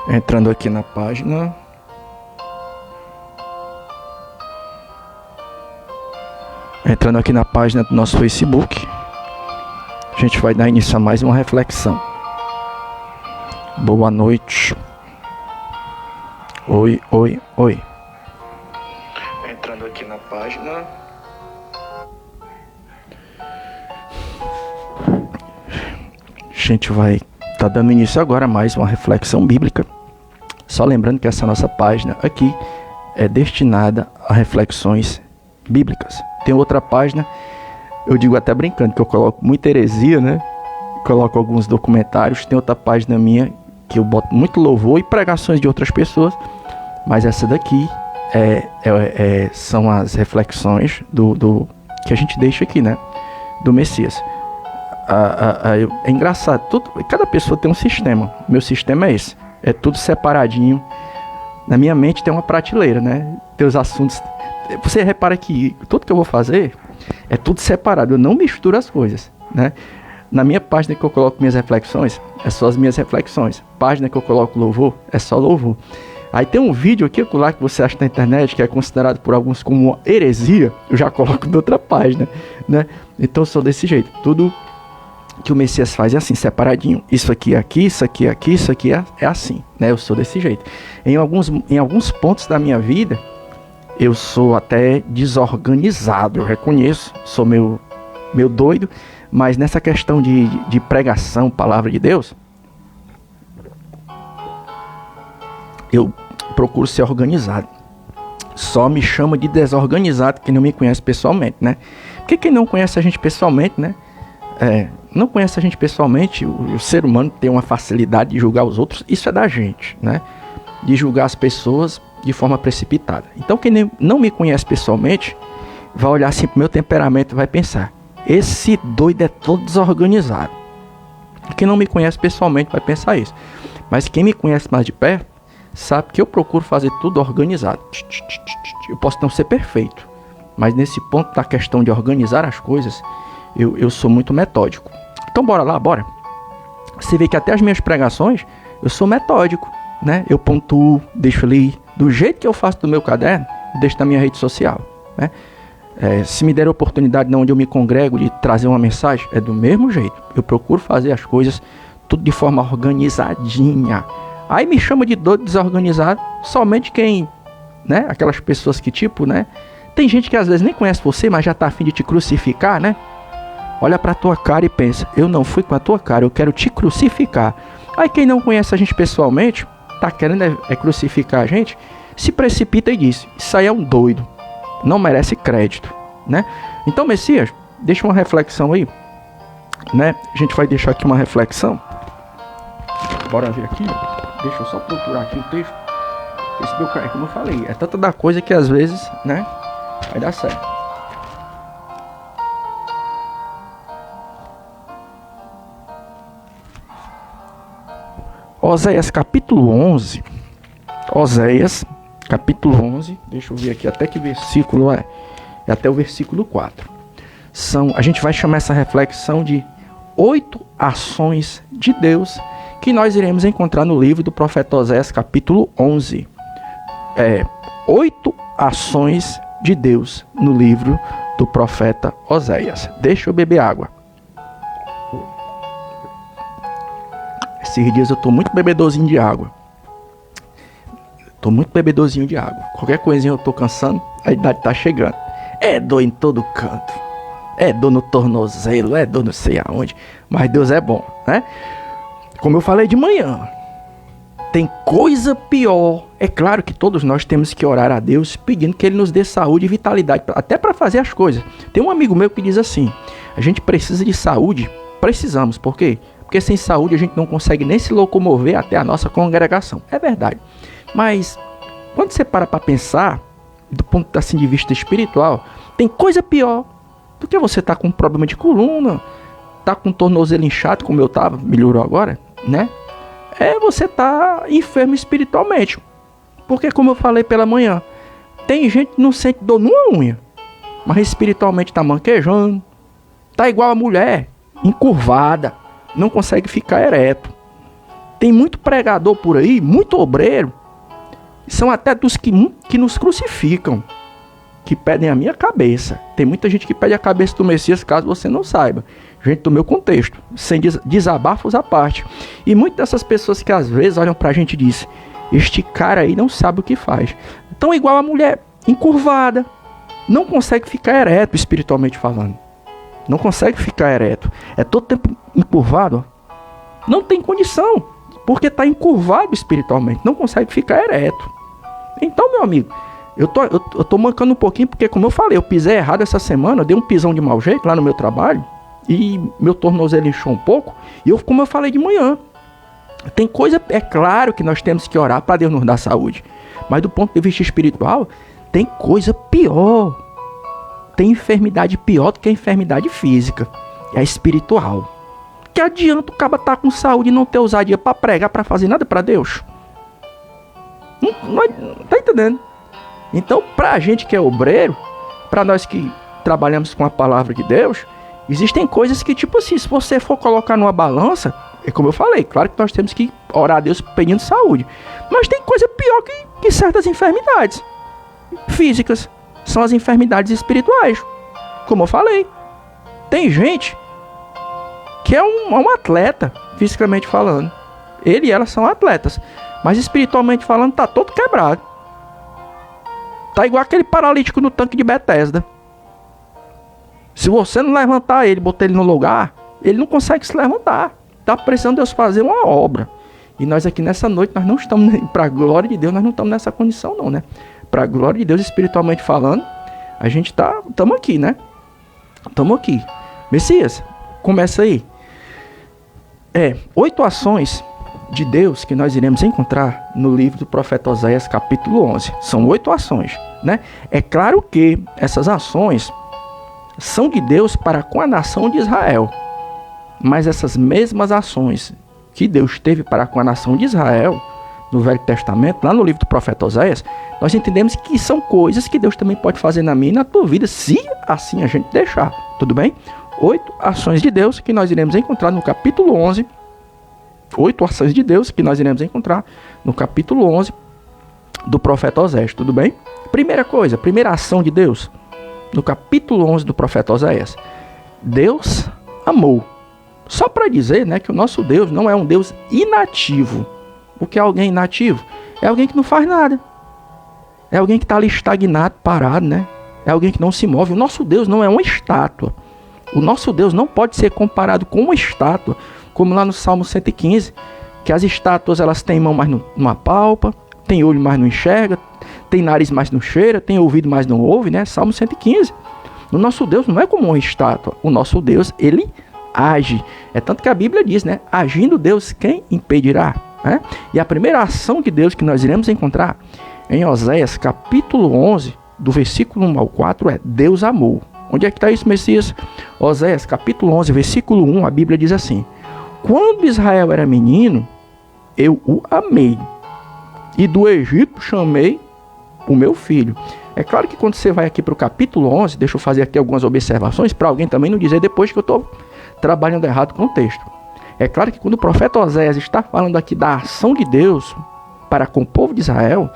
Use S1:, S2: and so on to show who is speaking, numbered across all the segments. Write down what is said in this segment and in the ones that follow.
S1: Entrando aqui na página. Entrando aqui na página do nosso Facebook. A gente vai dar início a mais uma reflexão. Boa noite. Oi, oi, oi. Entrando aqui na página. A gente vai estar dando início agora a mais uma reflexão bíblica. Só lembrando que essa nossa página aqui é destinada a reflexões bíblicas. Tem outra página, eu digo até brincando, que eu coloco muita heresia, né? Coloco alguns documentários. Tem outra página minha que eu boto muito louvor e pregações de outras pessoas. Mas essa daqui são as reflexões do que a gente deixa aqui, né? Do Messias. É engraçado, cada pessoa tem um sistema. Meu sistema é esse. É tudo separadinho. Na minha mente tem uma prateleira, né? Tem os assuntos. Você repara que tudo que eu vou fazer é tudo separado. Eu não misturo as coisas, né? Na minha página que eu coloco minhas reflexões, é só as minhas reflexões. Página que eu coloco louvor, é só louvor. Aí tem um vídeo aqui lá que você acha na internet, que é considerado por alguns como uma heresia, eu já coloco em outra página, né? Então eu sou desse jeito. Tudo que o Messias faz é assim, separadinho. Isso aqui é aqui, isso aqui é aqui, isso aqui é assim, né? Eu sou desse jeito. Em alguns pontos da minha vida, eu sou até desorganizado, eu reconheço, sou meio doido, mas nessa questão de pregação, palavra de Deus, eu procuro ser organizado. Só me chama de desorganizado quem não me conhece pessoalmente, né? Porque quem não conhece a gente pessoalmente, né? Não conhece a gente pessoalmente, o ser humano tem uma facilidade de julgar os outros, isso é da gente, né? De julgar as pessoas de forma precipitada. Então quem não me conhece pessoalmente vai olhar assim pro meu temperamento e vai pensar: esse doido é todo desorganizado. Quem não me conhece pessoalmente vai pensar isso. Mas quem me conhece mais de perto sabe que eu procuro fazer tudo organizado. Eu posso não ser perfeito, mas nesse ponto da questão de organizar as coisas, eu sou muito metódico. Então bora lá, bora. Você vê que até as minhas pregações eu sou metódico, né? Eu pontuo, deixo ali do jeito que eu faço do meu caderno, deixo na minha rede social, né? Se me der a oportunidade onde eu me congrego de trazer uma mensagem, é do mesmo jeito. Eu procuro fazer as coisas tudo de forma organizadinha. Aí me chama de doido desorganizado somente quem, né? Aquelas pessoas que tipo, né? Tem gente que às vezes nem conhece você, mas já tá a fim de te crucificar, né? Olha pra tua cara e pensa: eu não fui com a tua cara, eu quero te crucificar. Aí quem não conhece a gente pessoalmente, tá querendo crucificar a gente, se precipita e diz: isso aí é um doido, não merece crédito, né? Então, Messias, deixa uma reflexão aí, né? A gente vai deixar aqui uma reflexão. Bora ver aqui. Deixa eu só procurar aqui o texto. Esse meu cara, como eu falei, é tanta da coisa que às vezes, né, vai dar certo. Oséias capítulo 11. Oséias capítulo 11. Deixa eu ver aqui até que versículo é. É até o versículo 4. A gente vai chamar essa reflexão de 8 ações de Deus que nós iremos encontrar no livro do profeta Oséias capítulo 11. 8 ações de Deus no livro do profeta Oséias. Deixa eu beber água. Esses dias eu tô muito bebedorzinho de água. Qualquer coisinha eu tô cansando, a idade tá chegando. É dor em todo canto. É dor no tornozelo, é dor não sei aonde. Mas Deus é bom, né? Como eu falei de manhã, tem coisa pior. É claro que todos nós temos que orar a Deus pedindo que Ele nos dê saúde e vitalidade, até para fazer as coisas. Tem um amigo meu que diz assim: a gente precisa de saúde. Precisamos, por quê? Porque sem saúde a gente não consegue nem se locomover até a nossa congregação. É verdade. Mas quando você para pensar, do ponto assim, de vista espiritual, tem coisa pior do que você tá com um problema de coluna, tá com um tornozelo inchado, como eu tava, melhorou agora, né? Você tá enfermo espiritualmente. Porque, como eu falei pela manhã, tem gente que não sente dor numa unha, mas espiritualmente tá manquejando, tá igual a mulher, encurvada, não consegue ficar ereto. Tem muito pregador por aí, muito obreiro, são até dos que nos crucificam, que pedem a minha cabeça. Tem muita gente que pede a cabeça do Messias, caso você não saiba. Gente do meu contexto, sem desabafos à parte. E muitas dessas pessoas que às vezes olham pra gente e dizem: este cara aí não sabe o que faz. Então, igual a mulher encurvada, não consegue ficar ereto espiritualmente falando. Não consegue ficar ereto. É todo tempo encurvado. Não tem condição, porque está encurvado espiritualmente. Não consegue ficar ereto. Então, meu amigo, eu tô mancando um pouquinho, porque como eu falei, eu pisei errado essa semana, eu dei um pisão de mau jeito lá no meu trabalho, e meu tornozelo inchou um pouco, e como eu falei de manhã, tem coisa, é claro que nós temos que orar para Deus nos dar saúde, mas do ponto de vista espiritual, tem coisa pior. Tem enfermidade pior do que a enfermidade física, é a espiritual. Que adianta o cara estar com saúde e não ter ousadia para pregar, para fazer nada para Deus? Não tá entendendo? Então, pra gente que é obreiro, pra nós que trabalhamos com a palavra de Deus, existem coisas que, tipo assim, se você for colocar numa balança, é como eu falei, claro que nós temos que orar a Deus pedindo saúde, mas tem coisa pior que certas enfermidades físicas, são as enfermidades espirituais. Como eu falei, tem gente que é um atleta, fisicamente falando. Ele e ela são atletas, mas espiritualmente falando tá todo quebrado. Tá igual aquele paralítico no tanque de Betesda. Se você não levantar ele, botar ele no lugar, ele não consegue se levantar. Tá precisando Deus fazer uma obra. E nós aqui nessa noite, nós não estamos, para a glória de Deus, nós não estamos nessa condição não, né? Para a glória de Deus, espiritualmente falando, a gente estamos aqui, né? Estamos aqui. Messias, começa aí. 8 ações de Deus que nós iremos encontrar no livro do profeta Oséias, capítulo 11. São 8 ações, né? É claro que essas ações são de Deus para com a nação de Israel. Mas essas mesmas ações que Deus teve para com a nação de Israel, no Velho Testamento, lá no livro do profeta Oséias, nós entendemos que são coisas que Deus também pode fazer na minha e na tua vida, se assim a gente deixar. Tudo bem? 8 ações de Deus que nós iremos encontrar no capítulo 11. 8 ações de Deus que nós iremos encontrar no capítulo 11 do profeta Oséias, tudo bem? Primeira ação de Deus, no capítulo 11 do profeta Oséias. Deus amou. Só para dizer, né, que o nosso Deus não é um Deus inativo. O que é alguém inativo? É alguém que não faz nada. É alguém que está ali estagnado, parado, né? É alguém que não se move. O nosso Deus não é uma estátua. O nosso Deus não pode ser comparado com uma estátua, como lá no Salmo 115, que as estátuas elas têm mão, mas não apalpa, tem olho, mas não enxerga, tem nariz, mas não cheira, tem ouvido, mas não ouve, né? Salmo 115. O nosso Deus não é como uma estátua. O nosso Deus, ele age. É tanto que a Bíblia diz, né? Agindo Deus, quem impedirá? Né? E a primeira ação de Deus que nós iremos encontrar em Oséias, capítulo 11, do versículo 1 ao 4, é Deus amou. Onde é que está isso, Messias? Oséias, capítulo 11, versículo 1, a Bíblia diz assim: quando Israel era menino, eu o amei, e do Egito chamei o meu filho. É claro que quando você vai aqui para o capítulo 11, deixa eu fazer aqui algumas observações, para alguém também não dizer depois que eu estou trabalhando errado com o texto. É claro que quando o profeta Oséias está falando aqui da ação de Deus para com o povo de Israel,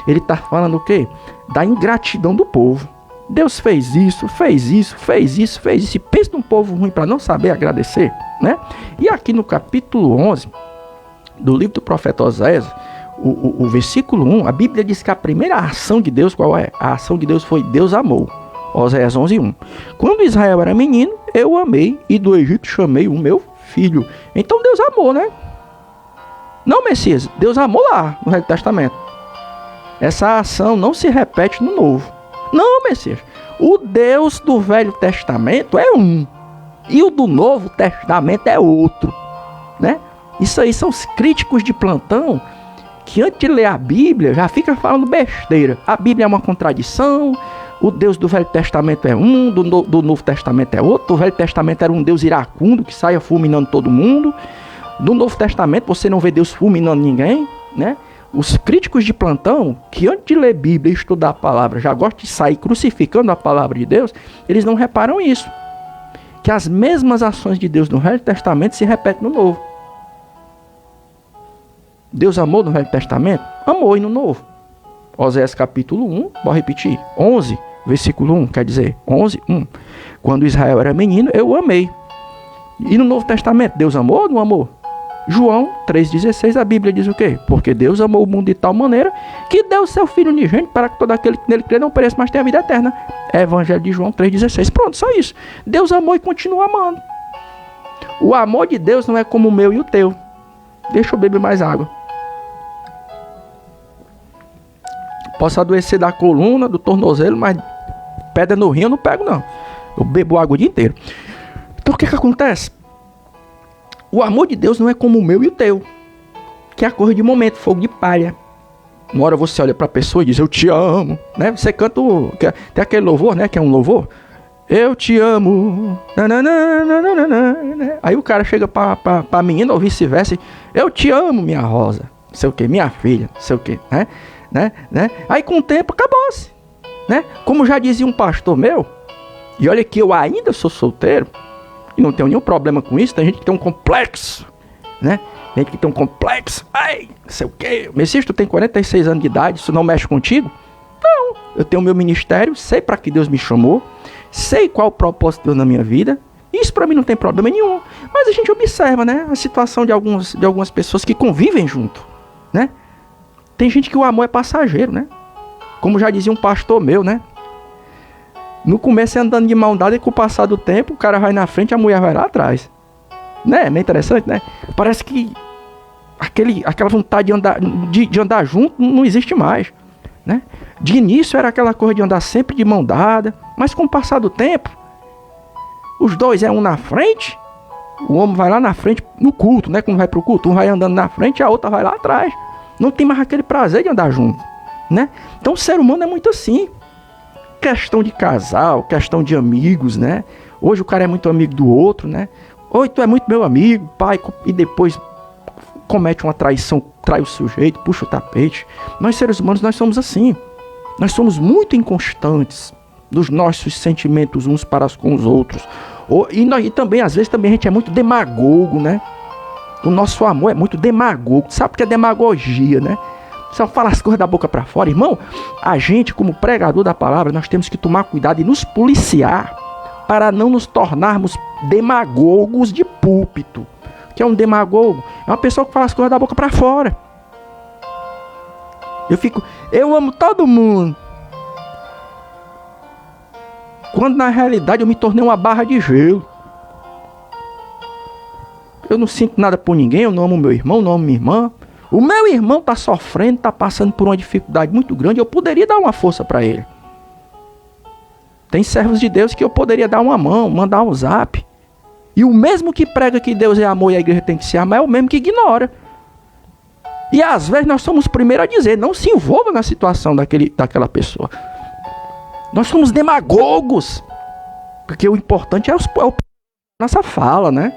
S1: ele está falando o quê? Da ingratidão do povo. Deus fez isso, fez isso, fez isso, fez isso. E pensa num povo ruim para não saber agradecer, né? E aqui no capítulo 11 do livro do profeta Oséias, o versículo 1, a Bíblia diz que a primeira ação de Deus, qual é? A ação de Deus foi Deus amou. Oséias 11, 1. Quando Israel era menino, eu o amei, e do Egito chamei o meu filho. Então Deus amou, né? Não, Messias, Deus amou lá no Velho Testamento. Essa ação não se repete no Novo. Não, Messias, o Deus do Velho Testamento é um, e o do Novo Testamento é outro, né? Isso aí são os críticos de plantão que antes de ler a Bíblia já fica falando besteira. A Bíblia é uma contradição, o Deus do Velho Testamento é um, do Novo Testamento é outro. O Velho Testamento era um Deus iracundo que saia fulminando todo mundo. No Novo Testamento você não vê Deus fulminando ninguém, né? Os críticos de plantão, que antes de ler Bíblia e estudar a palavra, já gostam de sair crucificando a palavra de Deus, eles não reparam isso. Que as mesmas ações de Deus no Velho Testamento se repetem no Novo. Deus amou no Velho Testamento? Amou e no Novo. Oséias capítulo 1, vou repetir, 11, versículo 1, quer dizer, 11, 1. Quando Israel era menino, eu o amei. E no Novo Testamento, Deus amou ou não amou? João 3,16, a Bíblia diz o quê? Porque Deus amou o mundo de tal maneira que deu o seu Filho unigênito para que todo aquele que nele crê não pereça, mas tenha a vida eterna. É Evangelho de João 3,16. Pronto, só isso. Deus amou e continua amando. O amor de Deus não é como o meu e o teu. Deixa eu beber mais água. Posso adoecer da coluna, do tornozelo, mas pedra no rim eu não pego, não. Eu bebo água o dia inteiro. Então o que acontece? O amor de Deus não é como o meu e o teu, que é a coisa de momento, fogo de palha. Uma hora você olha para a pessoa e diz, eu te amo, né? Você canta, tem aquele louvor, né? Que é um louvor. Eu te amo. Aí o cara chega para a menina ou vice-versa, eu te amo, minha rosa. Não sei o que, minha filha, não sei o que, né? Aí com o tempo acabou-se, né? Como já dizia um pastor meu, e olha que eu ainda sou solteiro, e não tenho nenhum problema com isso. Tem gente que tem um complexo, né? Tem gente que tem um complexo. Ai, não sei o quê. Messias, tu tem 46 anos de idade, isso não mexe contigo? Não. Eu tenho o meu ministério, sei para que Deus me chamou, sei qual o propósito de Deus na minha vida. Isso para mim não tem problema nenhum. Mas a gente observa, né? A situação de algumas pessoas que convivem junto, né? Tem gente que o amor é passageiro, né? Como já dizia um pastor meu, né? No começo é andando de mão dada e com o passar do tempo o cara vai na frente e a mulher vai lá atrás. Né? É meio interessante, né? Parece que aquela vontade de andar junto não existe mais, né? De início era aquela coisa de andar sempre de mão dada, mas com o passar do tempo, os dois é um na frente, o homem vai lá na frente no culto, né? Quando vai pro culto, um vai andando na frente e a outra vai lá atrás. Não tem mais aquele prazer de andar junto, né? Então o ser humano é muito assim. Questão de casal, questão de amigos, né? Hoje o cara é muito amigo do outro, né? Oi, tu é muito meu amigo, pai, e depois comete uma traição, trai o sujeito, puxa o tapete. Nós seres humanos, nós somos assim. Nós somos muito inconstantes dos nossos sentimentos uns para com os outros. E também, às vezes, também a gente é muito demagogo, né? O nosso amor é muito demagogo. Sabe o que é demagogia, né? Só fala as coisas da boca para fora. Irmão, a gente, como pregador da palavra, nós temos que tomar cuidado e nos policiar para não nos tornarmos demagogos de púlpito. O que é um demagogo? É uma pessoa que fala as coisas da boca para fora. Eu amo todo mundo. Quando na realidade eu me tornei uma barra de gelo. Eu não sinto nada por ninguém, eu não amo meu irmão, não amo minha irmã. O meu irmão está sofrendo, está passando por uma dificuldade muito grande, eu poderia dar uma força para ele. Tem servos de Deus que eu poderia dar uma mão, mandar um zap. E o mesmo que prega que Deus é amor e a igreja tem que se amar, é o mesmo que ignora. E às vezes nós somos os primeiros a dizer, não se envolva na situação daquela pessoa. Nós somos demagogos. Porque o importante é nossa fala, né?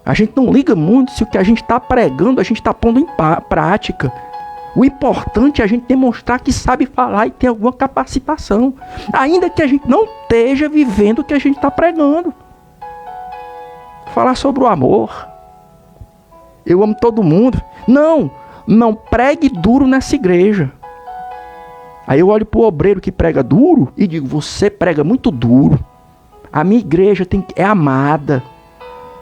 S1: A gente não liga muito se o que a gente está pregando, a gente está pondo em prática. O importante é a gente demonstrar que sabe falar e tem alguma capacitação. Ainda que a gente não esteja vivendo o que a gente está pregando. Falar sobre o amor. Eu amo todo mundo. Não pregue duro nessa igreja. Aí eu olho para o obreiro que prega duro e digo, você prega muito duro. A minha igreja é amada.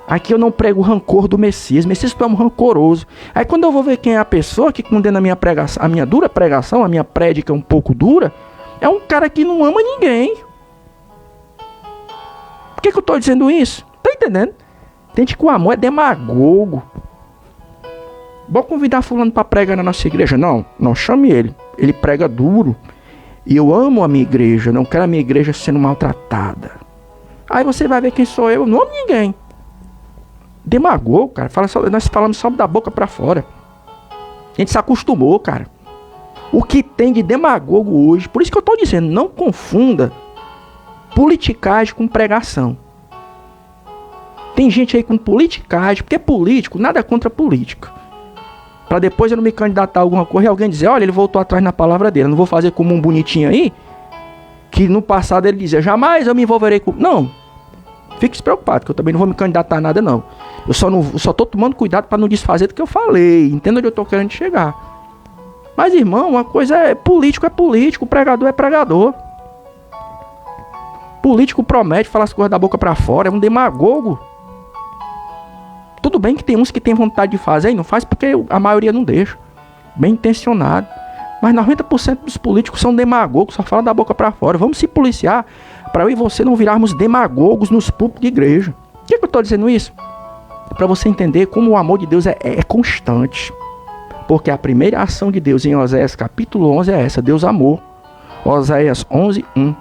S1: Aqui eu não prego o rancor do Messias. Messias, tu é um rancoroso. Aí quando eu vou ver quem é a pessoa que condena a minha pregação, a minha dura pregação, a minha prédica um pouco dura, é um cara que não ama ninguém. Por que eu estou dizendo isso? Tá entendendo? Tente que o amor é demagogo. Vou convidar fulano para pregar na nossa igreja. Não chame ele. Ele prega duro. E eu amo a minha igreja. Não quero a minha igreja sendo maltratada. Aí você vai ver quem sou eu. Não amo ninguém. Demagogo, cara. Nós falamos só da boca para fora. A gente se acostumou, cara. O que tem de demagogo hoje. Por isso que eu estou dizendo. Não confunda politicagem com pregação. Tem gente aí com politicagem. Porque político, nada contra política. Para depois eu não me candidatar a alguma coisa e alguém dizer, olha, ele voltou atrás na palavra dele. Eu não vou fazer como um bonitinho aí, que no passado ele dizia, jamais eu me envolverei com... Não, fique despreocupado, que eu também não vou me candidatar a nada, não. Eu só tô tomando cuidado para não desfazer do que eu falei. Entenda onde eu tô querendo chegar. Mas, irmão, uma coisa é político, pregador é pregador. Político promete, fala as coisas da boca para fora, é um demagogo. Tudo bem que tem uns que tem vontade de fazer e não faz porque a maioria não deixa. Bem intencionado. Mas 90% dos políticos são demagogos, só falam da boca para fora. Vamos se policiar para eu e você não virarmos demagogos nos púlpitos de igreja. Por que eu estou dizendo isso? Para você entender como o amor de Deus é constante. Porque a primeira ação de Deus em Oséias capítulo 11 é essa: Deus amou. Oséias 11:1.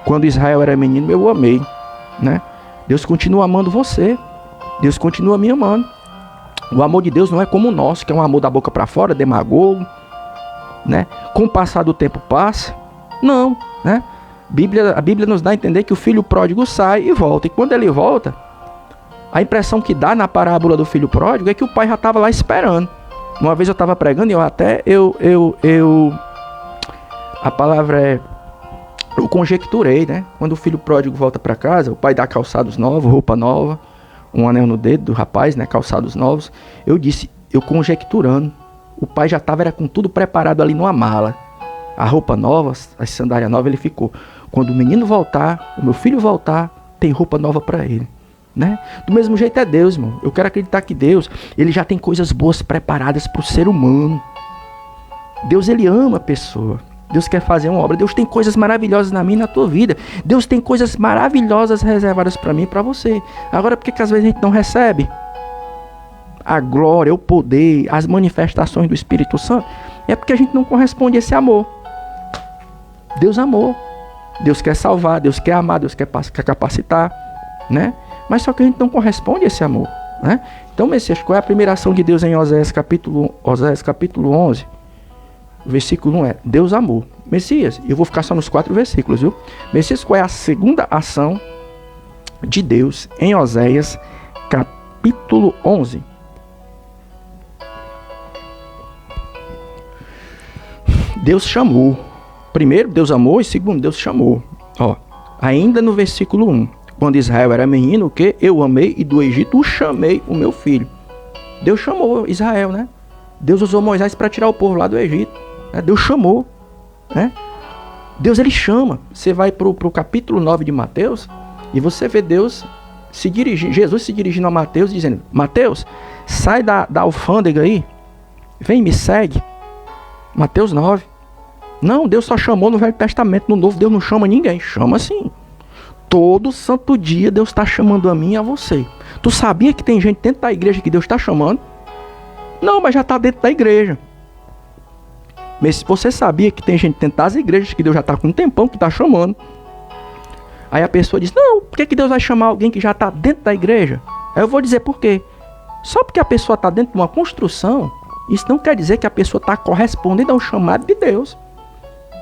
S1: Quando Israel era menino, eu o amei, né? Deus continua amando você. Deus continua me amando. O amor de Deus não é como o nosso, que é um amor da boca para fora, demagogo, né? Com o passar do tempo passa. Não, né? A Bíblia nos dá a entender que o filho pródigo sai e volta. E quando ele volta, a impressão que dá na parábola do filho pródigo é que o pai já estava lá esperando. Uma vez eu estava pregando e a palavra eu conjecturei, né? Quando o filho pródigo volta para casa, o pai dá calçados novos, roupa nova, um anel no dedo do rapaz, né? Calçados novos. Eu disse, eu conjecturando, o pai já estava com tudo preparado ali numa mala. A roupa nova, a sandália nova, ele ficou. Quando o menino voltar, o meu filho voltar, tem roupa nova para ele. Né? Do mesmo jeito é Deus, irmão. Eu quero acreditar que Deus, ele já tem coisas boas preparadas para o ser humano. Deus, ele ama a pessoa. Deus quer fazer uma obra. Deus tem coisas maravilhosas na minha e na tua vida. Deus tem coisas maravilhosas reservadas para mim e para você. Agora, por que às vezes a gente não recebe a glória, o poder, as manifestações do Espírito Santo? É porque a gente não corresponde a esse amor. Deus amou. Deus quer salvar, Deus quer amar, Deus quer capacitar, né? Mas só que a gente não corresponde a esse amor, né? Então, Messias, qual é a primeira ação de Deus em Oséias capítulo 11? O versículo 1 é: Deus amou. Messias, eu vou ficar só nos 4 versículos, viu? Messias, qual é a segunda ação de Deus em Oséias capítulo 11? Deus chamou. Primeiro, Deus amou, e segundo, Deus chamou. Ó, ainda no versículo 1. Quando Israel era menino, o que? Eu amei e do Egito o chamei o meu filho. Deus chamou Israel, né? Deus usou Moisés para tirar o povo lá do Egito. Né? Deus chamou, né? Deus, ele chama. Você vai para o capítulo 9 de Mateus e você vê Deus se dirigindo, Jesus se dirigindo a Mateus dizendo: Mateus, sai da alfândega aí, vem, me segue. Mateus 9. Não, Deus só chamou no Velho Testamento. No Novo, Deus não chama ninguém. Chama sim. Todo santo dia Deus está chamando a mim e a você. Tu sabia que tem gente dentro da igreja que Deus está chamando? Não, mas já está dentro da igreja. Mas você sabia que tem gente dentro das igrejas que Deus já está com um tempão que está chamando? Aí a pessoa diz: não, por que Deus vai chamar alguém que já está dentro da igreja? Aí eu vou dizer por quê. Só porque a pessoa está dentro de uma construção, isso não quer dizer que a pessoa está correspondendo ao chamado de Deus.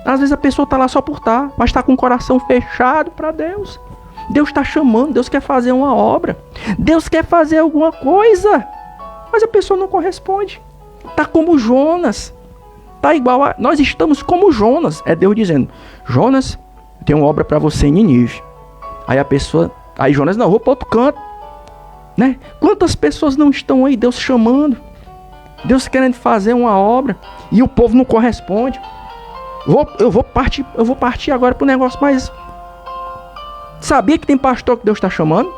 S1: Às vezes a pessoa está lá só por estar, mas está com o coração fechado para Deus. Deus está chamando, Deus quer fazer uma obra, Deus quer fazer alguma coisa, mas a pessoa não corresponde. Está como Jonas, está igual a... Nós estamos como Jonas. É Deus dizendo: Jonas, eu tenho uma obra para você em Nínive. Aí Jonas: não, vou para outro canto, né? Quantas pessoas não estão aí, Deus chamando, Deus querendo fazer uma obra, e o povo não corresponde. Eu vou partir agora para o negócio mais... Sabia que tem pastor que Deus está chamando?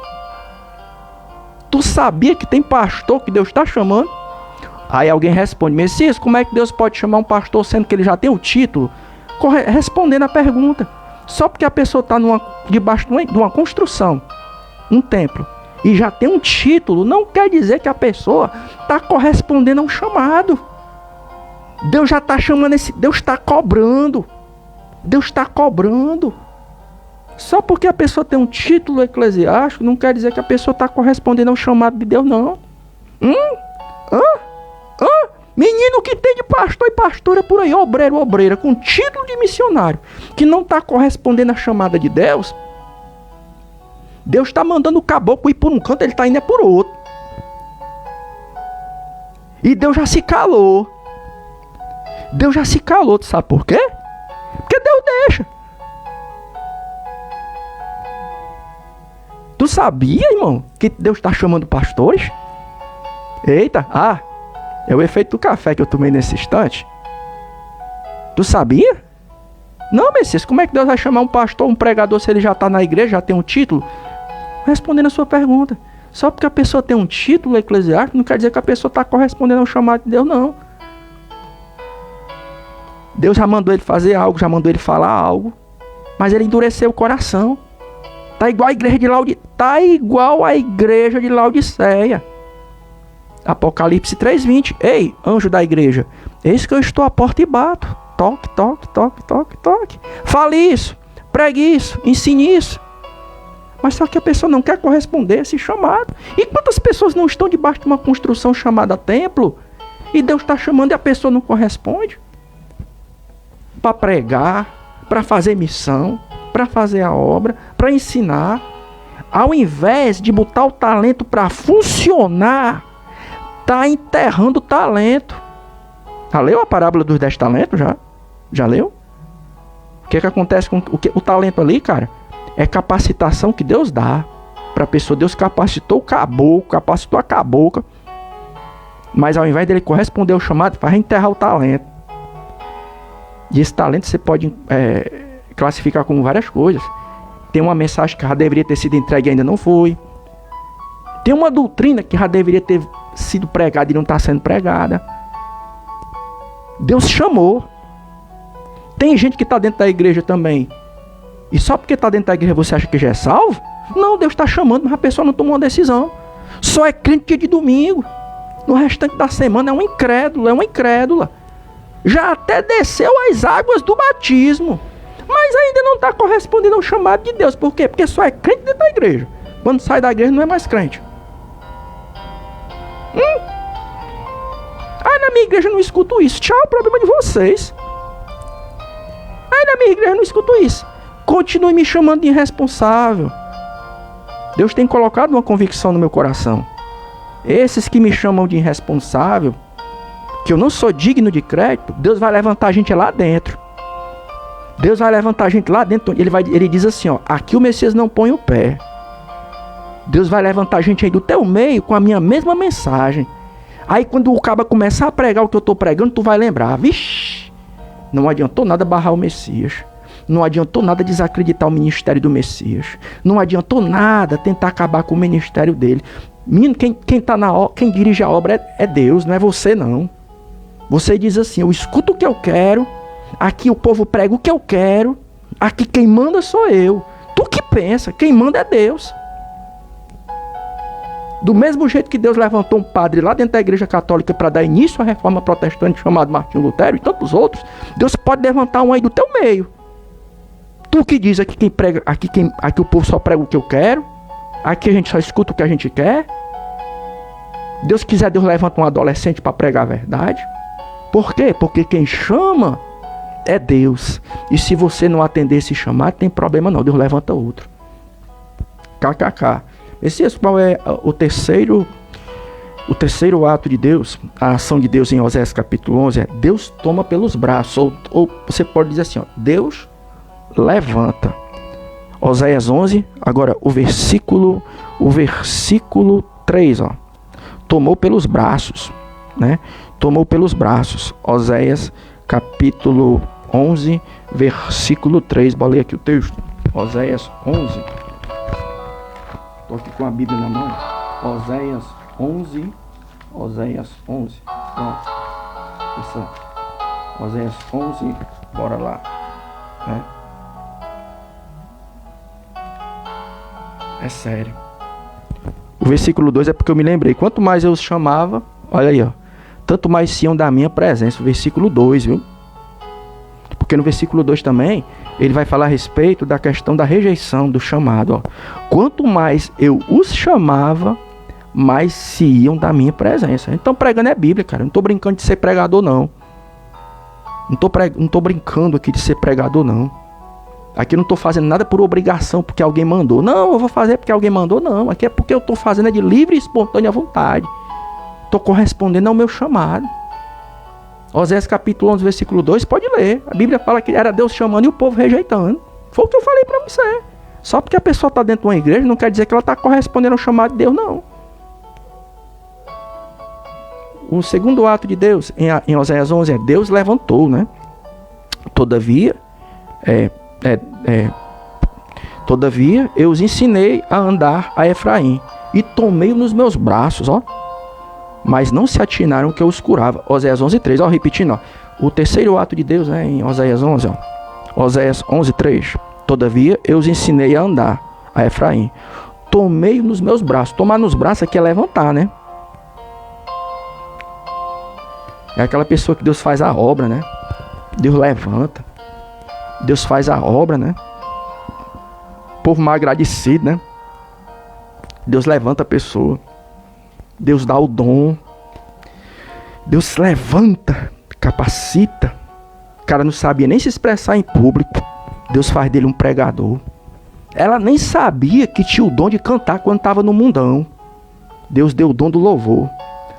S1: Tu sabia que tem pastor que Deus está chamando? Aí alguém responde: Messias, como é que Deus pode chamar um pastor sendo que ele já tem o título? Respondendo a pergunta. Só porque a pessoa está debaixo de uma construção, um templo, e já tem um título, não quer dizer que a pessoa está correspondendo a um chamado. Deus já está chamando Deus está cobrando. Deus está cobrando. Só porque a pessoa tem um título eclesiástico, não quer dizer que a pessoa está correspondendo ao chamado de Deus, não. Menino que tem de pastor e pastora por aí, obreiro, obreira, com título de missionário, que não está correspondendo à chamada de Deus. Deus está mandando o caboclo ir por um canto, ele está indo por outro. E Deus já se calou. Deus já se calou, tu sabe por quê? Porque Deus deixa. Tu sabia, irmão, que Deus está chamando pastores? Eita, é o efeito do café que eu tomei nesse instante. Tu sabia? Não, Messias, como é que Deus vai chamar um pastor, um pregador, se ele já está na igreja, já tem um título? Respondendo a sua pergunta. Só porque a pessoa tem um título eclesiástico, não quer dizer que a pessoa está correspondendo ao chamado de Deus, não. Deus já mandou ele fazer algo, já mandou ele falar algo, mas ele endureceu o coração. Tá igual a igreja de Laodiceia. Apocalipse 3:20. Ei, anjo da igreja, eis que eu estou à porta e bato. Toque, toque, toque, toque, toque. Fale isso, pregue isso, ensine isso. Mas só que a pessoa não quer corresponder a esse chamado. E quantas pessoas não estão debaixo de uma construção chamada templo, e Deus está chamando e a pessoa não corresponde? Para pregar, para fazer missão, para fazer a obra, para ensinar. Ao invés de botar o talento para funcionar, está enterrando o talento. Já leu a parábola dos 10 talentos? Já leu? O que acontece com o talento ali, cara? É capacitação que Deus dá para a pessoa. Deus capacitou o caboclo, capacitou a cabocla, mas ao invés dele corresponder ao chamado, vai enterrar o talento. E esse talento você pode classificar como várias coisas. Tem uma mensagem que já deveria ter sido entregue e ainda não foi. Tem uma doutrina que já deveria ter sido pregada e não está sendo pregada. Deus chamou. Tem gente que está dentro da igreja também, e só porque está dentro da igreja você acha que já é salvo? Não, Deus está chamando, mas a pessoa não tomou uma decisão. Só é crente dia de domingo. No restante da semana é um incrédulo, é uma incrédula. Já até desceu as águas do batismo, mas ainda não está correspondendo ao chamado de Deus. Por quê? Porque só é crente dentro da igreja. Quando sai da igreja não é mais crente. Na minha igreja eu não escuto isso. Tchau, problema de vocês. Na minha igreja eu não escuto isso. Continue me chamando de irresponsável. Deus tem colocado uma convicção no meu coração. Esses que me chamam de irresponsável, que eu não sou digno de crédito, Deus vai levantar a gente lá dentro. Deus vai levantar a gente lá dentro. Ele diz assim, aqui o Messias não põe o pé. Deus vai levantar a gente aí do teu meio com a minha mesma mensagem. Aí quando o caba começar a pregar o que eu estou pregando, tu vai lembrar. Vixe, não adiantou nada barrar o Messias. Não adiantou nada desacreditar o ministério do Messias. Não adiantou nada tentar acabar com o ministério dele. Menino, quem dirige a obra é Deus, não é você não. Você diz assim, eu escuto o que eu quero, aqui o povo prega o que eu quero, aqui quem manda sou eu. Tu que pensa, quem manda é Deus. Do mesmo jeito que Deus levantou um padre lá dentro da igreja católica para dar início à reforma protestante chamado Martinho Lutero e tantos outros, Deus pode levantar um aí do teu meio. Tu que diz aqui quem prega, aqui o povo só prega o que eu quero, aqui a gente só escuta o que a gente quer. Deus quiser, Deus levanta um adolescente para pregar a verdade. Por quê? Porque quem chama é Deus. E se você não atender esse chamado, tem problema não, Deus levanta outro. KKK. Qual é o terceiro ato de Deus, a ação de Deus em Oséias capítulo 11 é Deus toma pelos braços, ou você pode dizer assim, Deus levanta. Oséias 11, agora o versículo 3, tomou pelos braços, né? Tomou pelos braços. Oséias capítulo 11, versículo 3, vou ler aqui o texto. Oséias 11. Estou aqui com a Bíblia na mão. Oséias 11. Pronto. Oséias 11. Bora lá. É sério. O versículo 2 é porque eu me lembrei. Quanto mais eu os chamava, olha aí, tanto mais se iam da minha presença. O versículo 2, viu? Porque no versículo 2 também, ele vai falar a respeito da questão da rejeição do chamado. Quanto mais eu os chamava, mais se iam da minha presença. Então pregando é Bíblia, cara. Não estou brincando de ser pregador, não. Não estou brincando aqui de ser pregador, não. Aqui eu não estou fazendo nada por obrigação, porque alguém mandou. Não, eu vou fazer porque alguém mandou, não. Aqui é porque eu estou fazendo de livre e espontânea vontade. Estou correspondendo ao meu chamado. Oséias capítulo 11, versículo 2, pode ler. A Bíblia fala que era Deus chamando e o povo rejeitando. Foi o que eu falei para você. Só porque a pessoa está dentro de uma igreja não quer dizer que ela está correspondendo ao chamado de Deus, não. O segundo ato de Deus, em Oséias 11, é Deus levantou, né? Todavia, eu os ensinei a andar a Efraim e tomei-o nos meus braços, ó. Mas não se atinaram que eu os curava. Oséias 11:3, ó, repetindo, ó. O terceiro ato de Deus, né, em Oséias 11, ó. Oséias 11:3. Todavia, eu os ensinei a andar a Efraim. Tomei-o nos meus braços. Tomar nos braços aqui é levantar, né? É aquela pessoa que Deus faz a obra, né? Deus levanta. Deus faz a obra, né? Povo mal agradecido, né? Deus levanta a pessoa. Deus dá o dom. Deus levanta, capacita. O cara não sabia nem se expressar em público. Deus faz dele um pregador. Ela nem sabia que tinha o dom de cantar quando estava no mundão. Deus deu o dom do louvor.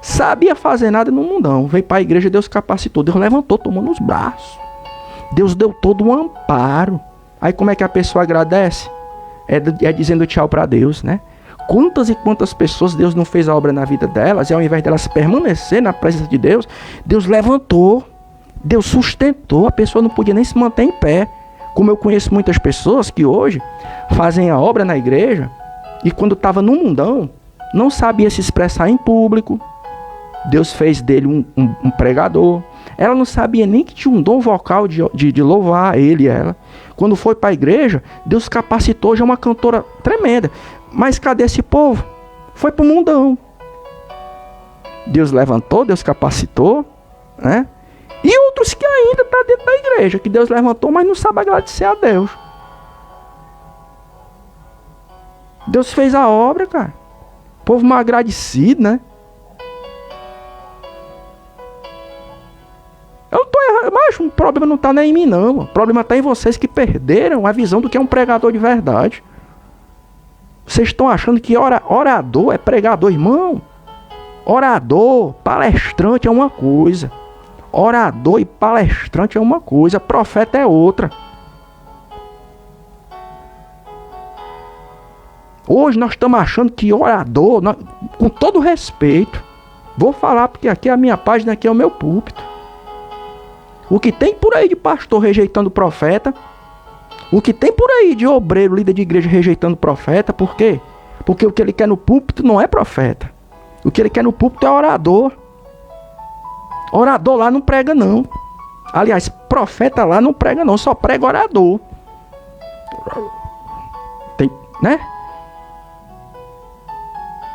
S1: Sabia fazer nada no mundão. Veio para a igreja, Deus capacitou. Deus levantou, tomou nos braços. Deus deu todo um amparo. Aí como é que a pessoa agradece? É dizendo tchau para Deus, né? Quantas e quantas pessoas Deus não fez a obra na vida delas, e ao invés delas permanecer na presença de Deus, Deus levantou, Deus sustentou, a pessoa não podia nem se manter em pé. Como eu conheço muitas pessoas que hoje fazem a obra na igreja, e quando estava no mundão, não sabia se expressar em público. Deus fez dele um pregador. Ela não sabia nem que tinha um dom vocal de louvar ele e ela. Quando foi para a igreja, Deus capacitou, já é uma cantora tremenda. Mas cadê esse povo? Foi para o mundão. Deus levantou, Deus capacitou, né? E outros que ainda estão dentro da igreja, que Deus levantou, mas não sabe agradecer a Deus. Deus fez a obra, cara. Povo mal agradecido, né? Eu não tô errado, mas o problema não está nem em mim, não. O problema está em vocês que perderam a visão do que é um pregador de verdade. Vocês estão achando que orador é pregador, irmão? Orador, palestrante é uma coisa. Orador e palestrante é uma coisa. Profeta é outra. Hoje nós estamos achando que orador, com todo respeito, vou falar porque aqui é a minha página, aqui é o meu púlpito. O que tem por aí de pastor rejeitando profeta, o que tem por aí de obreiro, líder de igreja rejeitando profeta, por quê? Porque o que ele quer no púlpito não é profeta. O que ele quer no púlpito é orador. Orador lá não prega não. Aliás, profeta lá não prega não, só prega orador. Tem, né?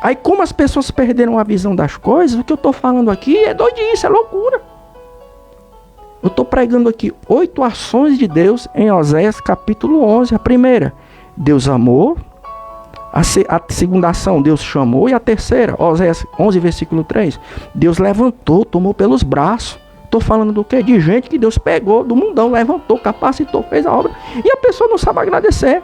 S1: Aí como as pessoas perderam a visão das coisas, o que eu estou falando aqui é doidice, é loucura. Eu estou pregando aqui 8 ações de Deus em Oséias capítulo 11. A primeira, Deus amou. A segunda ação, Deus chamou. E a terceira, Oséias 11, versículo 3, Deus levantou, tomou pelos braços. Estou falando do quê? De gente que Deus pegou do mundão, levantou, capacitou, fez a obra. E a pessoa não sabe agradecer.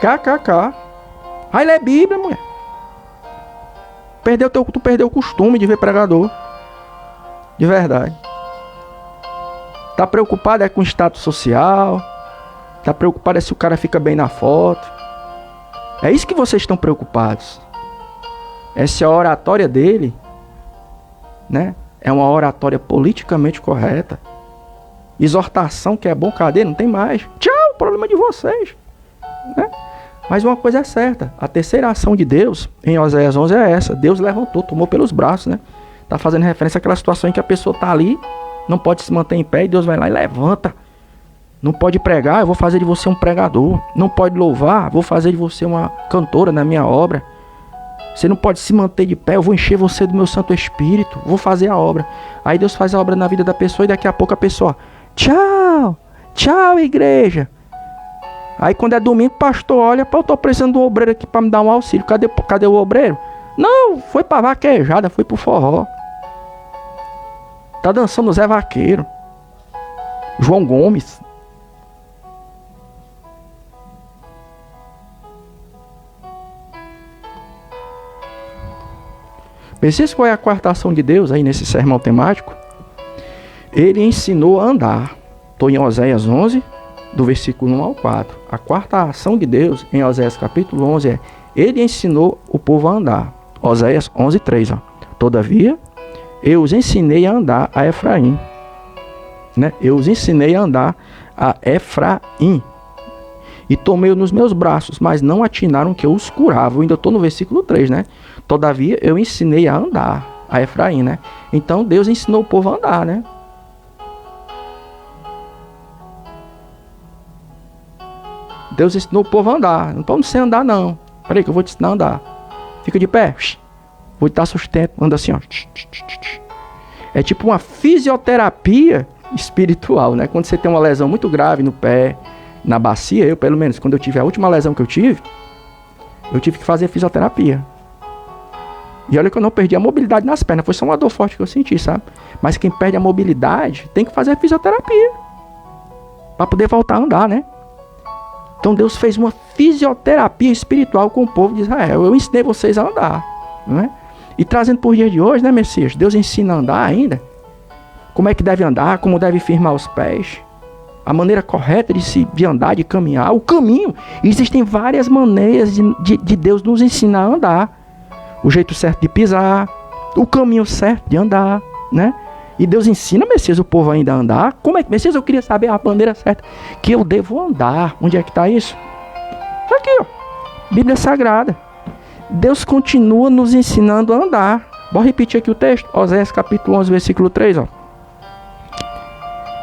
S1: KKK. Vai ler Bíblia, mulher. Tu perdeu o costume de ver pregador. De verdade. Tá preocupado é com o status social. Tá preocupado é se o cara fica bem na foto. É isso que vocês estão preocupados. Essa é a oratória dele, né? É uma oratória politicamente correta. Exortação que é bom, cadê? Não tem mais. Tchau, problema de vocês, né? Mas uma coisa é certa, a terceira ação de Deus em Oséias 11 é essa. Deus levantou, tomou pelos braços, né? Tá fazendo referência àquela situação em que a pessoa tá ali, não pode se manter em pé, e Deus vai lá e levanta. Não pode pregar, eu vou fazer de você um pregador. Não pode louvar, vou fazer de você uma cantora na minha obra. Você não pode se manter de pé, eu vou encher você do meu Santo Espírito, vou fazer a obra. Aí Deus faz a obra na vida da pessoa e daqui a pouco a pessoa, tchau, tchau igreja. Aí quando é domingo, o pastor olha, eu tô precisando de um obreiro aqui para me dar um auxílio. Cadê o obreiro? Não, foi pra vaquejada, foi pro forró. Tá dançando o Zé Vaqueiro, João Gomes. Messias, qual é a quarta ação de Deus aí nesse sermão temático? Ele ensinou a andar. Estou em Oséias 11, do versículo 1 ao 4. A quarta ação de Deus em Oséias capítulo 11 é: ele ensinou o povo a andar. Oséias 11, 3. Todavia, eu os ensinei a andar a Efraim. Né? Eu os ensinei a andar a Efraim. E tomei-o nos meus braços, mas não atinaram que eu os curava. Eu ainda estou no versículo 3, né? Todavia, eu ensinei a andar a Efraim, né? Então, Deus ensinou o povo a andar, né? Deus ensinou o povo a andar. Não pode ser andar, não. Peraí que eu vou te ensinar a andar. Fica de pé. Vou te dar sustento. Anda assim, ó. É tipo uma fisioterapia espiritual, né? Quando você tem uma lesão muito grave no pé, na bacia, eu pelo menos, quando eu tive a última lesão que eu tive que fazer fisioterapia. E olha que eu não perdi a mobilidade nas pernas, foi só uma dor forte que eu senti, sabe? Mas quem perde a mobilidade tem que fazer fisioterapia para poder voltar a andar, né? Então Deus fez uma fisioterapia espiritual com o povo de Israel. Eu ensinei vocês a andar, né? E trazendo por dia de hoje, né, Messias? Deus ensina a andar ainda. Como é que deve andar, como deve firmar os pés, a maneira correta de andar, de caminhar, o caminho. Existem várias maneiras de Deus nos ensinar a andar. O jeito certo de pisar, o caminho certo de andar, né? E Deus ensina, Messias, o povo ainda a andar. Como é que, Messias, eu queria saber a maneira certa que eu devo andar. Onde é que está isso? Está aqui, ó. Bíblia Sagrada. Deus continua nos ensinando a andar. Vou repetir aqui o texto. Oséias capítulo 11, versículo 3, ó.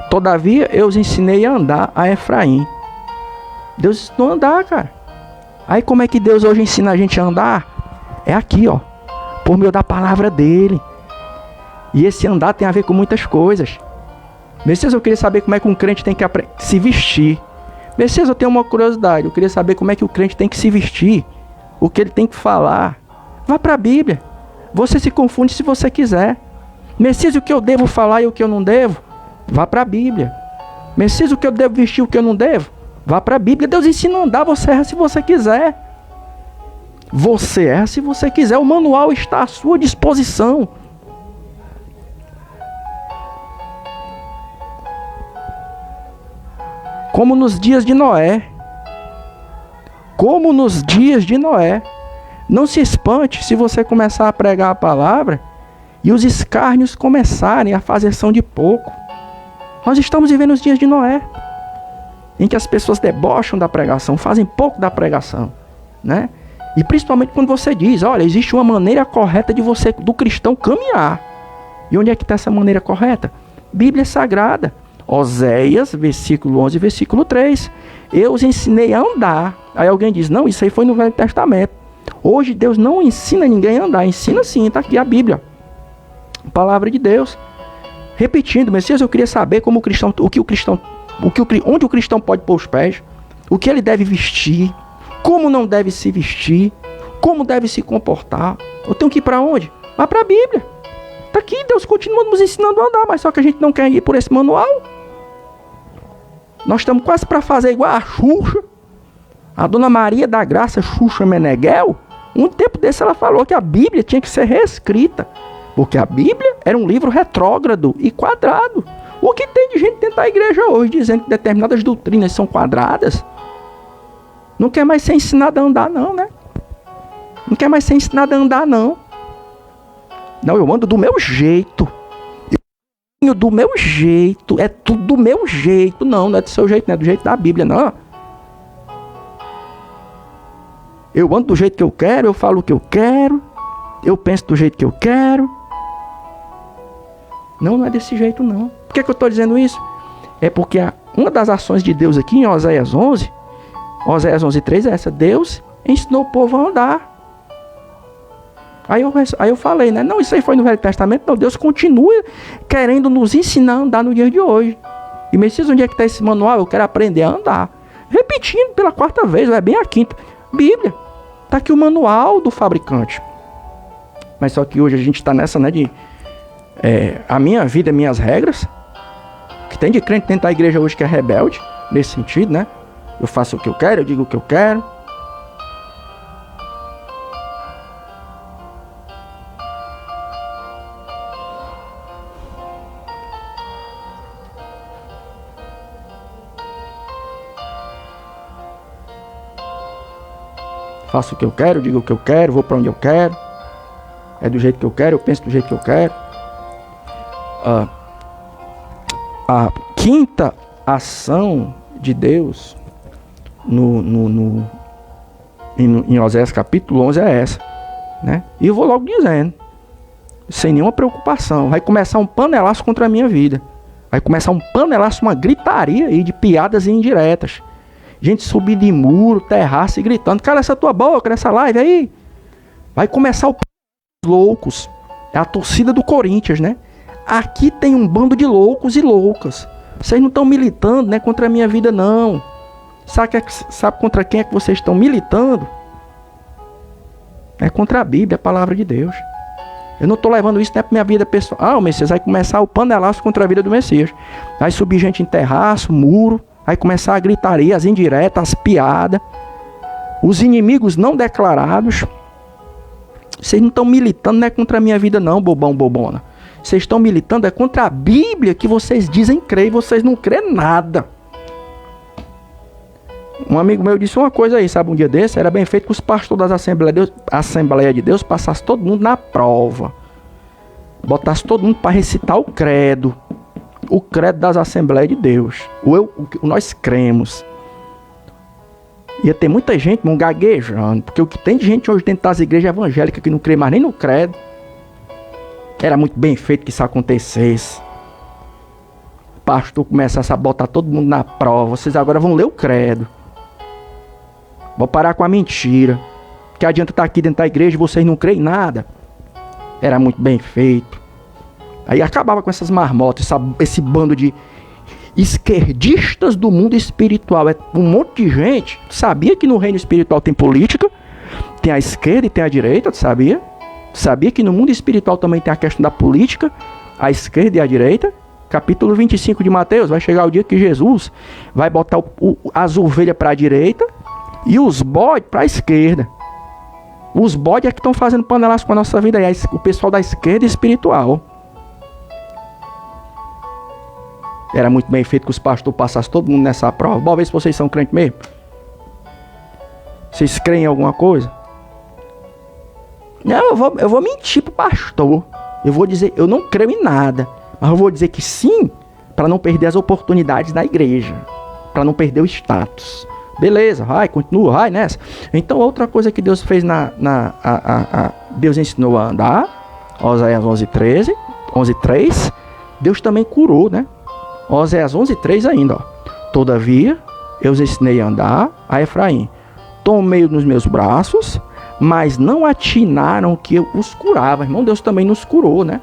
S1: Todavia, eu os ensinei a andar a Efraim. Deus ensinou a andar, cara. Aí como é que Deus hoje ensina a gente a andar? É aqui, ó. Por meio da palavra dele. E esse andar tem a ver com muitas coisas. Messias, eu queria saber como é que um crente tem que se vestir. Messias, eu tenho uma curiosidade. Eu queria saber como é que o crente tem que se vestir. O que ele tem que falar. Vá para a Bíblia. Você se confunde se você quiser. Messias, o que eu devo falar e o que eu não devo? Vá para a Bíblia. Messias, o que eu devo vestir e o que eu não devo? Vá para a Bíblia. Deus ensina a andar, você erra se você quiser. Você erra se você quiser. O manual está à sua disposição. Como nos dias de Noé. Como nos dias de Noé. Não se espante se você começar a pregar a palavra e os escárnios começarem a fazer-são de pouco. Nós estamos vivendo os dias de Noé, em que as pessoas debocham da pregação, fazem pouco da pregação, né? E principalmente quando você diz, olha, existe uma maneira correta de você, do cristão, caminhar. E onde é que está essa maneira correta? Bíblia Sagrada. Oséias, versículo 11, versículo 3. Eu os ensinei a andar. Aí alguém diz, não, isso aí foi no Velho Testamento. Hoje Deus não ensina ninguém a andar. Ensina sim, está aqui a Bíblia. A palavra de Deus. Repetindo, Messias, eu queria saber como o cristão, onde o cristão pode pôr os pés, o que ele deve vestir, como não deve se vestir, como deve se comportar. Eu tenho que ir para onde? Vá para a Bíblia. Está aqui, Deus continua nos ensinando a andar, mas só que a gente não quer ir por esse manual. Nós estamos quase para fazer igual a Xuxa, a Dona Maria da Graça Xuxa Meneghel. Um tempo desse ela falou que a Bíblia tinha que ser reescrita, porque a Bíblia era um livro retrógrado e quadrado. O que tem de gente dentro da igreja hoje dizendo que determinadas doutrinas são quadradas? Não quer mais ser ensinado a andar não, né? Não quer mais ser ensinado a andar não. Não, eu ando do meu jeito. Eu ando do meu jeito. É tudo do meu jeito. Não, não é do seu jeito, não é do jeito da Bíblia, não. Eu ando do jeito que eu quero, eu falo o que eu quero, eu penso do jeito que eu quero. Não, não é desse jeito, não. Por que eu estou dizendo isso? É porque uma das ações de Deus aqui em Oséias 11, Oséias 11:3 é essa. Deus ensinou o povo a andar. Aí eu falei, né? Não, isso aí foi no Velho Testamento. Não, Deus continua querendo nos ensinar a andar no dia de hoje. E Messias, onde é que está esse manual? Eu quero aprender a andar. Repetindo pela quarta vez, é bem a quinta. Bíblia. Está aqui o manual do fabricante. Mas só que hoje a gente está nessa, né, de a minha vida, minhas regras. Que tem de crente dentro da igreja hoje que é rebelde, nesse sentido, né? Eu faço o que eu quero, eu digo o que eu quero. faço o que eu quero, digo o que eu quero, vou para onde eu quero. É do jeito que eu quero, eu penso do jeito que eu quero. A quinta ação de Deus em Oséias capítulo 11 é essa, né? E eu vou logo dizendo, sem nenhuma preocupação, vai começar um panelaço contra a minha vida. Vai começar um panelaço, uma gritaria aí de piadas indiretas. Gente subir de muro, terraço e gritando, cala essa tua boca nessa live aí. Vai começar o loucos. É a torcida do Corinthians, né? Aqui tem um bando de loucos e loucas. Vocês não estão militando, né, contra a minha vida, não. Sabe contra quem é que vocês estão militando? É contra a Bíblia, a palavra de Deus. Eu não estou levando isso, né, para minha vida pessoal. O Messias vai começar o panelaço contra a vida do Messias. Vai subir gente em terraço, muro. Vai começar a gritaria, as indiretas, as piadas. Os inimigos não declarados. Vocês não estão militando, não é contra a minha vida, não, bobão, bobona. Vocês estão militando é contra a Bíblia que vocês dizem crer e vocês não crêem nada. Um amigo meu disse uma coisa aí, sabe, um dia desse, era bem feito que os pastores das Assembleias de Deus passassem todo mundo na prova. Botassem todo mundo para recitar o credo das Assembleias de Deus. Nós cremos. Ia ter muita gente, irmão, gaguejando, porque o que tem de gente hoje dentro das igrejas evangélicas que não crê mais nem no credo. Era muito bem feito que isso acontecesse. O pastor começasse a botar todo mundo na prova. Vocês agora vão ler o credo. Vou parar com a mentira. Que adianta estar aqui dentro da igreja e vocês não creem em nada. Era muito bem feito. Aí acabava com essas marmotas, esse bando de esquerdistas do mundo espiritual. É um monte de gente. Sabia que no reino espiritual tem política? Tem a esquerda e tem a direita, tu sabia? Sabia que no mundo espiritual também tem a questão da política, a esquerda e a direita? Capítulo 25 de Mateus, vai chegar o dia que Jesus vai botar as ovelhas para a direita e os bodes para a esquerda. Os bodes é que estão fazendo panelaço com a nossa vida, aí o pessoal da esquerda espiritual. Era muito bem feito que os pastores passassem todo mundo nessa prova. Bom, ver se vocês são crentes mesmo. Vocês creem em alguma coisa? Não, eu vou mentir pro pastor. Eu vou dizer, eu não creio em nada. Mas eu vou dizer que sim, para não perder as oportunidades da igreja. Para não perder o status. Beleza, vai, continua, vai nessa. Então, outra coisa que Deus fez Deus ensinou a andar. Oséias 11:3. Deus também curou, né? Oséias 11:3 ainda, ó. Todavia, eu os ensinei a andar a Efraim. Tomei-o nos meus braços, mas não atinaram que eu os curava. Irmão, Deus também nos curou, né?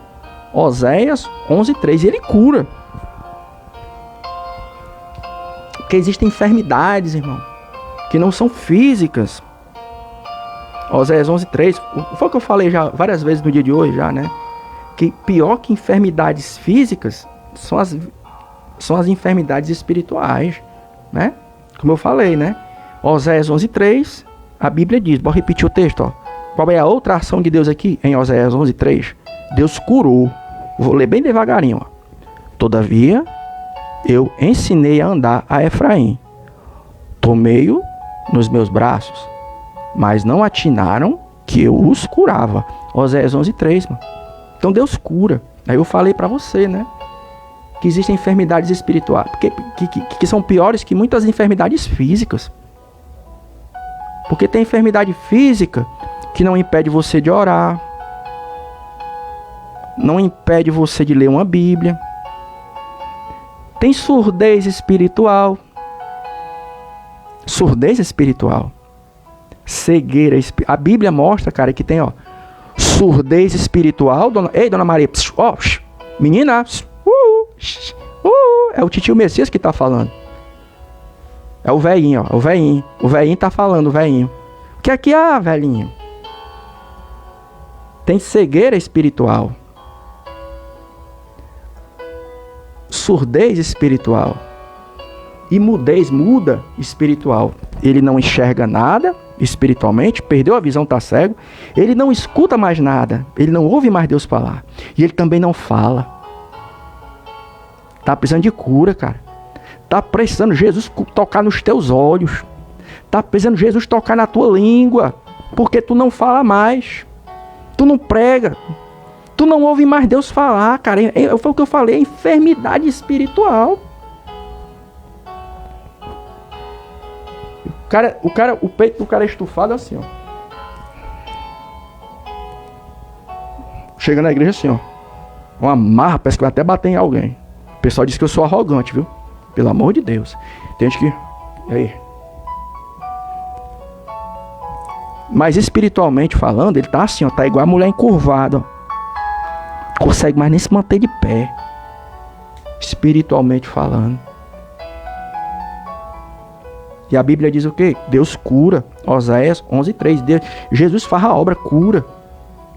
S1: Oséias 11:3, ele cura. Porque existem enfermidades, irmão, que não são físicas. Oséias 11:3, foi o que eu falei já várias vezes no dia de hoje, já, né? Que pior que enfermidades físicas são as enfermidades espirituais, né? Como eu falei, né? Oséias 11:3, a Bíblia diz, vou repetir o texto, ó. Qual é a outra ação de Deus aqui em Oséias 11:3? Deus curou. Vou ler bem devagarinho, ó. Todavia, eu ensinei a andar a Efraim. Tomei-o nos meus braços, mas não atinaram que eu os curava. Oséias 11:3, mano. Então Deus cura. Aí eu falei pra você, né? Que existem enfermidades espirituais que são piores que muitas enfermidades físicas. Porque tem enfermidade física que não impede você de orar, não impede você de ler uma Bíblia. Tem surdez espiritual. Surdez espiritual. Cegueira espiritual. A Bíblia mostra, cara, que tem, ó, surdez espiritual. Ei, dona Maria, ó, menina, é o titio Messias que tá falando. É o velhinho, ó, o velhinho. O velhinho tá falando, o velhinho. O que é que há, velhinho? Tem cegueira espiritual. Surdez espiritual. E muda espiritual. Ele não enxerga nada espiritualmente, perdeu a visão, tá cego. Ele não escuta mais nada. Ele não ouve mais Deus falar. E ele também não fala. Tá precisando de cura, cara. Tá precisando Jesus tocar nos teus olhos. Tá precisando Jesus tocar na tua língua. Porque tu não fala mais. Tu não prega. Tu não ouve mais Deus falar, cara. Foi o que eu falei, é enfermidade espiritual. O peito do cara é estufado assim, ó. Chega na igreja assim, ó. Uma marra, parece que vai até bater em alguém. O pessoal diz que eu sou arrogante, viu? Pelo amor de Deus. Tem gente que... E aí? Mas espiritualmente falando, ele tá assim, ó. Tá igual a mulher encurvada, ó. Consegue mais nem se manter de pé. Espiritualmente falando. E a Bíblia diz o quê? Deus cura. Oséias 11:3. Jesus faz a obra, cura.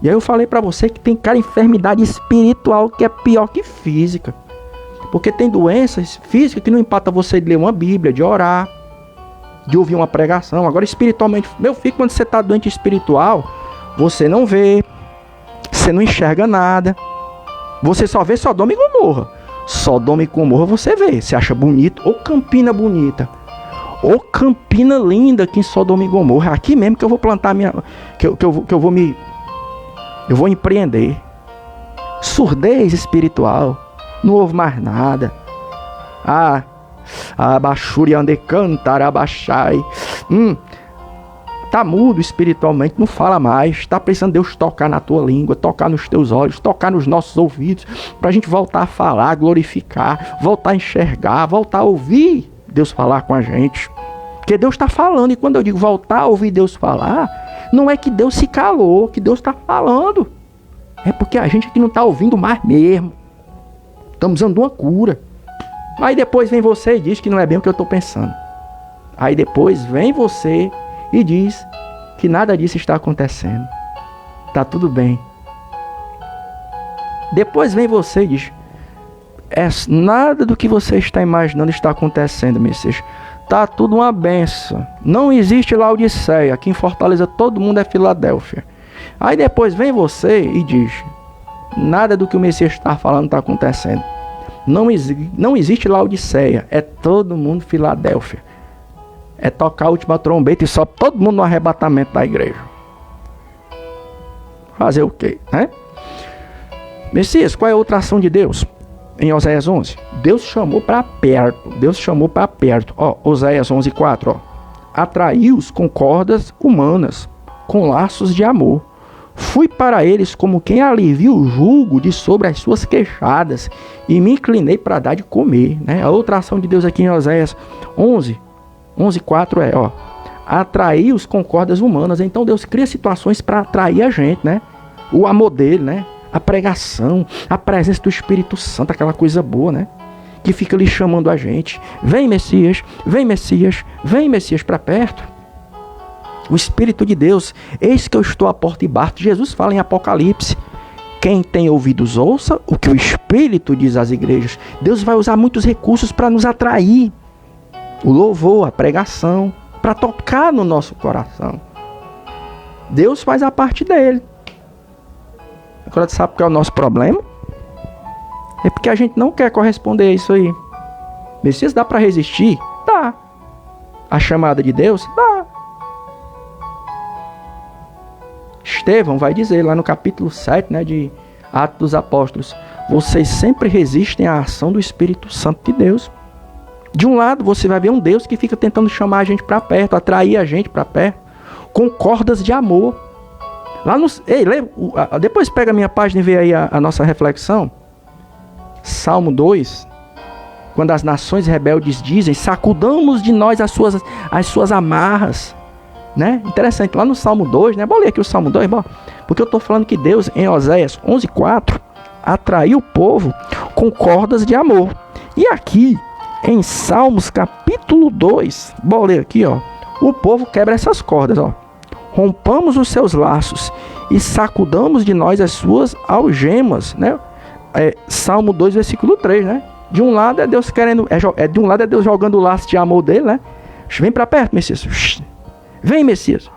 S1: E aí eu falei pra você que tem, cara, enfermidade espiritual que é pior que física. Porque tem doenças físicas que não empata você de ler uma Bíblia, de orar, de ouvir uma pregação. Agora espiritualmente, meu filho, quando você tá doente espiritual, você não vê, você não enxerga nada. Você só vê Sodoma e Gomorra. Sodoma e Gomorra você vê, você acha bonito. Ô Campina bonita. Ô Campina linda aqui em Sodoma e Gomorra. É aqui mesmo que eu vou plantar minha... Eu vou empreender. Surdez espiritual. Não ouve mais nada. Abaixuri ande cantar, abaixai. Tá mudo espiritualmente, não fala mais. Tá precisando de Deus tocar na tua língua, tocar nos teus olhos, tocar nos nossos ouvidos, pra gente voltar a falar, glorificar, voltar a enxergar, voltar a ouvir Deus falar com a gente. Porque Deus está falando, e quando eu digo voltar a ouvir Deus falar, não é que Deus se calou, que Deus está falando. É porque a gente aqui não está ouvindo mais mesmo. Estamos usando uma cura. Aí depois vem você e diz que não é bem o que eu estou pensando. Aí depois vem você e diz que nada disso está acontecendo. Tá tudo bem. Depois vem você e diz: nada do que você está imaginando está acontecendo, Messias. Tá tudo uma benção. Não existe Laodiceia. Aqui em Fortaleza todo mundo é Filadélfia. Aí depois vem você e diz: nada do que o Messias está falando está acontecendo. Não existe Laodiceia. É todo mundo Filadélfia. É tocar a última trombeta e sobe todo mundo no arrebatamento da igreja. Fazer o quê, né? Messias, qual é a outra ação de Deus? Em Oséias 11, Deus chamou para perto. Deus chamou para perto. Oséias 11:4. Atraiu-os com cordas humanas, com laços de amor. Fui para eles como quem alivia o jugo de sobre as suas queixadas e me inclinei para dar de comer, né? A outra ação de Deus aqui em Oséias 11:4 atraiu-os com cordas humanas. Então Deus cria situações para atrair a gente, né? O amor dele, né? A pregação, a presença do Espírito Santo, aquela coisa boa, né? Que fica ali chamando a gente. Vem Messias, vem Messias, vem Messias para perto. O Espírito de Deus, eis que eu estou à porta e bato. Jesus fala em Apocalipse: quem tem ouvidos ouça o que o Espírito diz às igrejas. Deus vai usar muitos recursos para nos atrair. O louvor, a pregação, para tocar no nosso coração. Deus faz a parte dele. Agora, sabe qual é o nosso problema? É porque a gente não quer corresponder a isso aí. Messias, dá para resistir? Dá. A chamada de Deus? Dá. Estevão vai dizer lá no capítulo 7, né, de Atos dos Apóstolos: vocês sempre resistem à ação do Espírito Santo de Deus. De um lado, você vai ver um Deus que fica tentando chamar a gente para perto, atrair a gente para perto, com cordas de amor. Lá no, depois pega a minha página e vê aí a nossa reflexão. Salmo 2. Quando as nações rebeldes dizem: sacudamos de nós as suas amarras. Né? Interessante, lá no Salmo 2, né? Vou ler aqui o Salmo 2, porque eu estou falando que Deus, em Oséias 11:4, atraiu o povo com cordas de amor. E aqui, em Salmos capítulo 2, vou ler aqui, o povo quebra essas cordas, rompamos os seus laços e sacudamos de nós as suas algemas, né? Salmo 2, versículo 3, né? De um lado é Deus querendo, de um lado é Deus jogando o laço de amor dele, né? Vem para perto, Messias. Vem, Messias.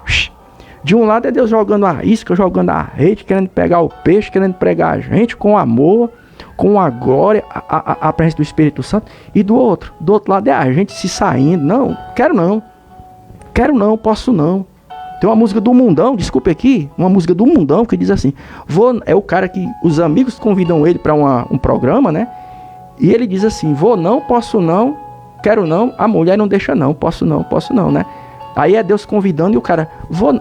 S1: De um lado é Deus jogando a isca, jogando a rede, querendo pegar o peixe, querendo pregar a gente com amor, com a glória, a presença do Espírito Santo. E do outro lado é a gente se saindo. Não, quero não, posso não. Tem uma música do Mundão, desculpe aqui, uma música do Mundão que diz assim, é o cara que os amigos convidam ele para um programa, né? E ele diz assim, vou não, posso não, quero não, a mulher não deixa não, posso não, né? Aí é Deus convidando e o cara,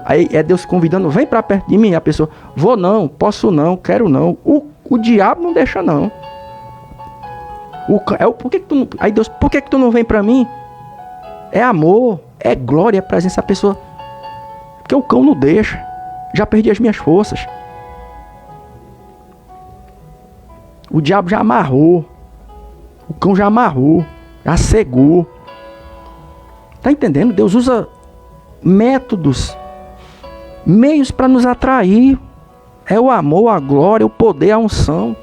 S1: aí é Deus convidando, vem para perto de mim, a pessoa, vou não, posso não, quero não, o diabo não deixa não. Aí Deus, por que tu não vem para mim? É amor, é glória, é presença, a pessoa... Porque o cão não deixa. Já perdi as minhas forças. O diabo já amarrou. O cão já amarrou. Já cegou. Tá entendendo? Deus usa métodos, meios para nos atrair. É o amor, a glória, o poder, a unção.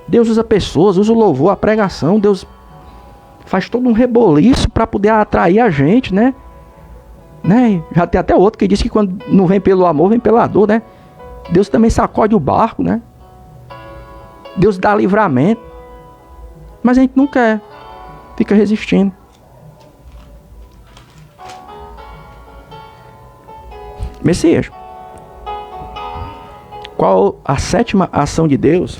S1: Deus usa pessoas, usa o louvor, a pregação. Deus faz todo um reboliço para poder atrair a gente, né? Já tem até outro que diz que quando não vem pelo amor, vem pela dor, né? Deus também sacode o barco, né? Deus dá livramento. Mas a gente não quer. Fica resistindo. Messias, qual a sétima ação de Deus?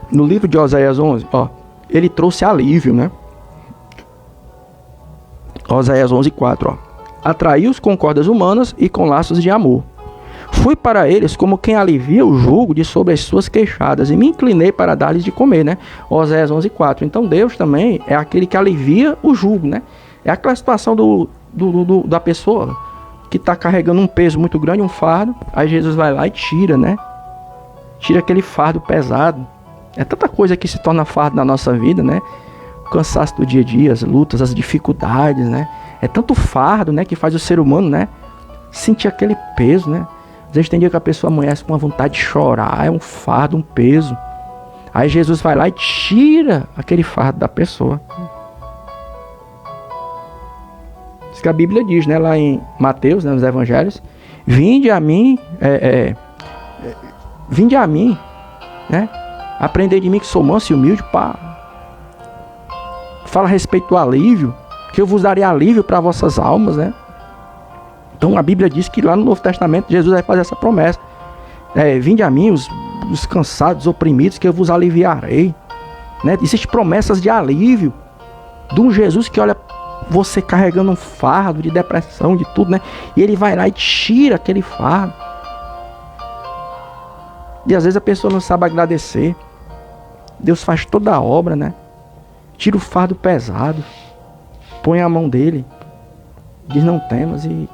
S1: No livro de Oséias 11, ele trouxe alívio, né? Oséias 11:4, atraiu-os com cordas humanas e com laços de amor. Fui para eles como quem alivia o jugo de sobre as suas queixadas e me inclinei para dar-lhes de comer, né? Oséias 11:4. Então Deus também é aquele que alivia o jugo, né? É aquela situação da pessoa que está carregando um peso muito grande, um fardo. Aí Jesus vai lá e tira, né? Tira aquele fardo pesado. É tanta coisa que se torna fardo na nossa vida, né? O cansaço do dia a dia, as lutas, as dificuldades, né? É tanto fardo, né? Que faz o ser humano, né? Sentir aquele peso, né? Às vezes tem dia que a pessoa amanhece com uma vontade de chorar. É um fardo, um peso. Aí Jesus vai lá e tira aquele fardo da pessoa. Isso que a Bíblia diz, né? Lá em Mateus, né? Nos Evangelhos. Vinde a mim, né? Aprendei de mim que sou manso e humilde, fala a respeito do alívio, que eu vos darei alívio para vossas almas, né? Então a Bíblia diz que lá no Novo Testamento Jesus vai fazer essa promessa. Vinde a mim os cansados, oprimidos, que eu vos aliviarei, né? Existem promessas de alívio de um Jesus que olha você carregando um fardo de depressão, de tudo, né? E ele vai lá e tira aquele fardo. E às vezes a pessoa não sabe agradecer. Deus faz toda a obra, né? Tira o fardo pesado, põe a mão dele, diz não temas, e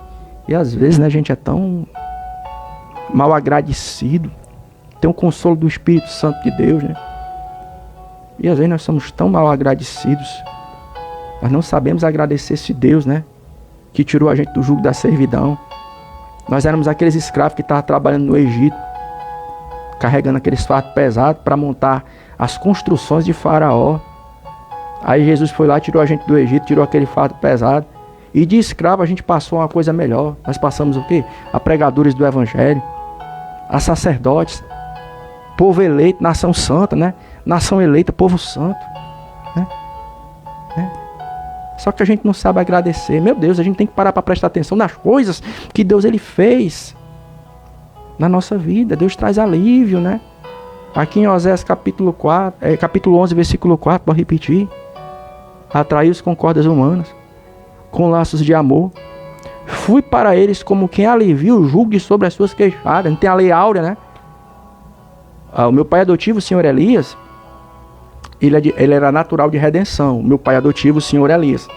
S1: às vezes, né, a gente é tão mal agradecido. Tem um consolo do Espírito Santo de Deus, né? E às vezes nós somos tão mal agradecidos. Nós não sabemos agradecer esse Deus, né? Que tirou a gente do jugo da servidão. Nós éramos aqueles escravos que estavam trabalhando no Egito, carregando aqueles fardos pesados para montar as construções de Faraó. Aí Jesus foi lá, tirou a gente do Egito, tirou aquele fardo pesado. E de escravo a gente passou a uma coisa melhor. Nós passamos o quê? A pregadores do Evangelho, a sacerdotes, povo eleito, nação santa, né? Nação eleita, povo santo, né? Só que a gente não sabe agradecer. Meu Deus, a gente tem que parar para prestar atenção nas coisas que Deus ele fez na nossa vida. Deus traz alívio, né? Aqui em Oséias capítulo 11, versículo 4, vou repetir. Atraiu-os com cordas humanas, com laços de amor. Fui para eles como quem alivia o jugo de sobre as suas queixadas. Não tem a lei áurea, né? O meu pai adotivo, o senhor Elias, ele era natural de Redenção. Meu pai adotivo, o senhor Elias.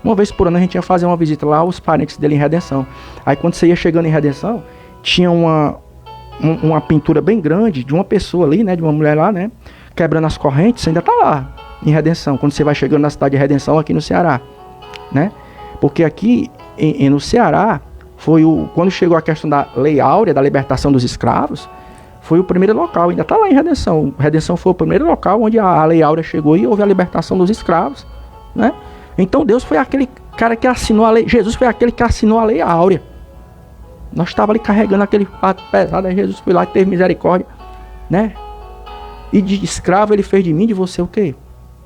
S1: Uma vez por ano a gente ia fazer uma visita lá aos parentes dele em Redenção. Aí quando você ia chegando em Redenção, tinha uma pintura bem grande de uma pessoa ali, né? De uma mulher lá, né? Quebrando as correntes. Você ainda tá lá em Redenção, quando você vai chegando na cidade de Redenção aqui no Ceará, né? Porque aqui no Ceará quando chegou a questão da lei áurea, da libertação dos escravos, foi o primeiro local, ainda está lá em Redenção. Redenção foi o primeiro local onde a lei áurea chegou e houve a libertação dos escravos, né? Então Deus foi aquele cara que assinou a lei, Jesus foi aquele que assinou a lei áurea. Nós estávamos ali carregando aquele fato pesado, aí Jesus foi lá e teve misericórdia, né? E de escravo ele fez de mim, de você o quê?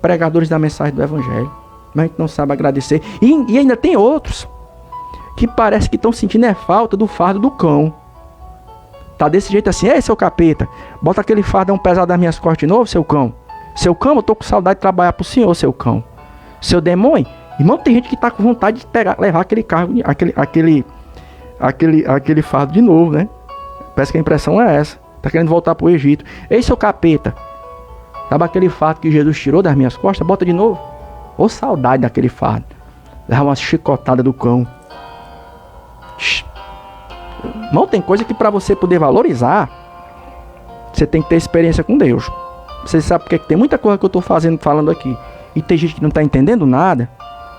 S1: Pregadores da mensagem do Evangelho. Mas a gente não sabe agradecer. E ainda tem outros que parece que estão sentindo falta do fardo do cão. Tá desse jeito assim: ei, seu capeta, bota aquele fardão pesado das minhas costas de novo, seu cão. Seu cão, eu tô com saudade de trabalhar pro senhor, seu cão. Seu demônio, irmão, tem gente que tá com vontade de levar aquele cargo, aquele fardo de novo, né? Parece que a impressão é essa. Tá querendo voltar pro Egito. Ei, seu capeta, sabe aquele fardo que Jesus tirou das minhas costas? Bota de novo. Ô saudade daquele fardo. Levar uma chicotada do cão. Irmão, tem coisa que para você poder valorizar, você tem que ter experiência com Deus. Você sabe porque tem muita coisa que eu tô falando aqui e tem gente que não tá entendendo nada.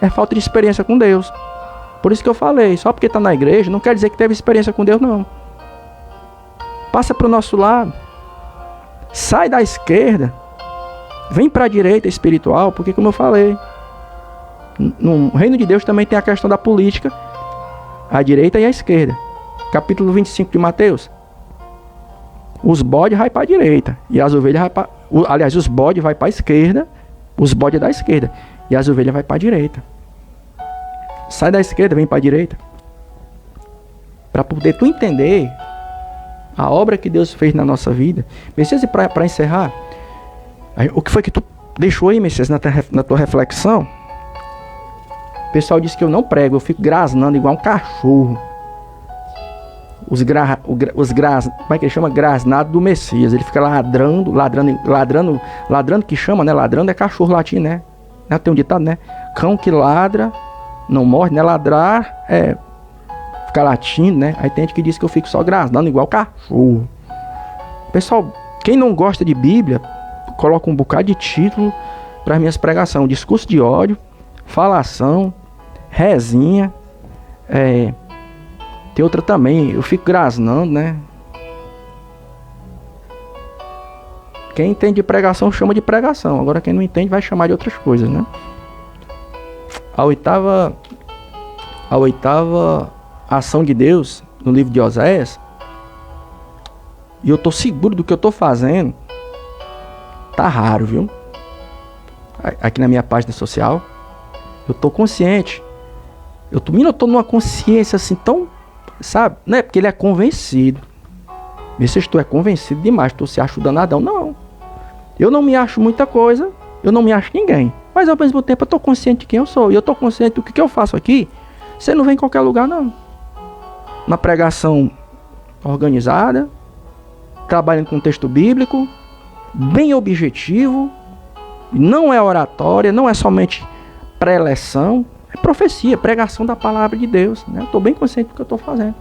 S1: É falta de experiência com Deus. Por isso que eu falei, só porque tá na igreja não quer dizer que teve experiência com Deus, não. Passa pro nosso lado. Sai da esquerda. Vem para a direita espiritual, porque como eu falei, no reino de Deus também tem a questão da política, a direita e a esquerda. Capítulo 25 de Mateus. Os bodes vai para a direita e as ovelhas vai para... Aliás, os bodes vai para a esquerda, os bodes da esquerda e as ovelhas vai para a direita. Sai da esquerda, vem para a direita. Para poder tu entender a obra que Deus fez na nossa vida. Messias, e para encerrar, o que foi que tu deixou aí, Messias, na tua reflexão? O pessoal disse que eu não prego, eu fico grasnando igual um cachorro. Como é que ele chama? Grasnado do Messias. Ele fica ladrando que chama, né? Ladrando é cachorro latim, né? Tem um ditado, né? Cão que ladra, não morde, né? Ladrar é ficar latindo, né? Aí tem gente que diz que eu fico só grasnando igual cachorro. Pessoal, quem não gosta de Bíblia, coloca um bocado de título para as minhas pregações: discurso de ódio, falação, rezinha, tem outra também, eu fico grasnando, né? Quem entende de pregação chama de pregação, agora quem não entende vai chamar de outras coisas, né? A oitava ação de Deus no livro de Oséias, e eu tô seguro do que eu tô fazendo. Tá raro, viu? Aqui na minha página social, eu tô consciente. Eu tô numa consciência assim tão, sabe? Não é porque ele é convencido. Vê se tu é convencido demais, tu se acha o danadão. Não. Eu não me acho muita coisa, eu não me acho ninguém. Mas ao mesmo tempo eu tô consciente de quem eu sou. E eu tô consciente do que eu faço aqui. Você não vem em qualquer lugar, não. Uma pregação organizada, trabalhando com texto bíblico, bem objetivo, não é oratória, não é somente pré-eleção, é profecia, pregação da palavra de Deus, né? Eu estou bem consciente do que eu estou fazendo.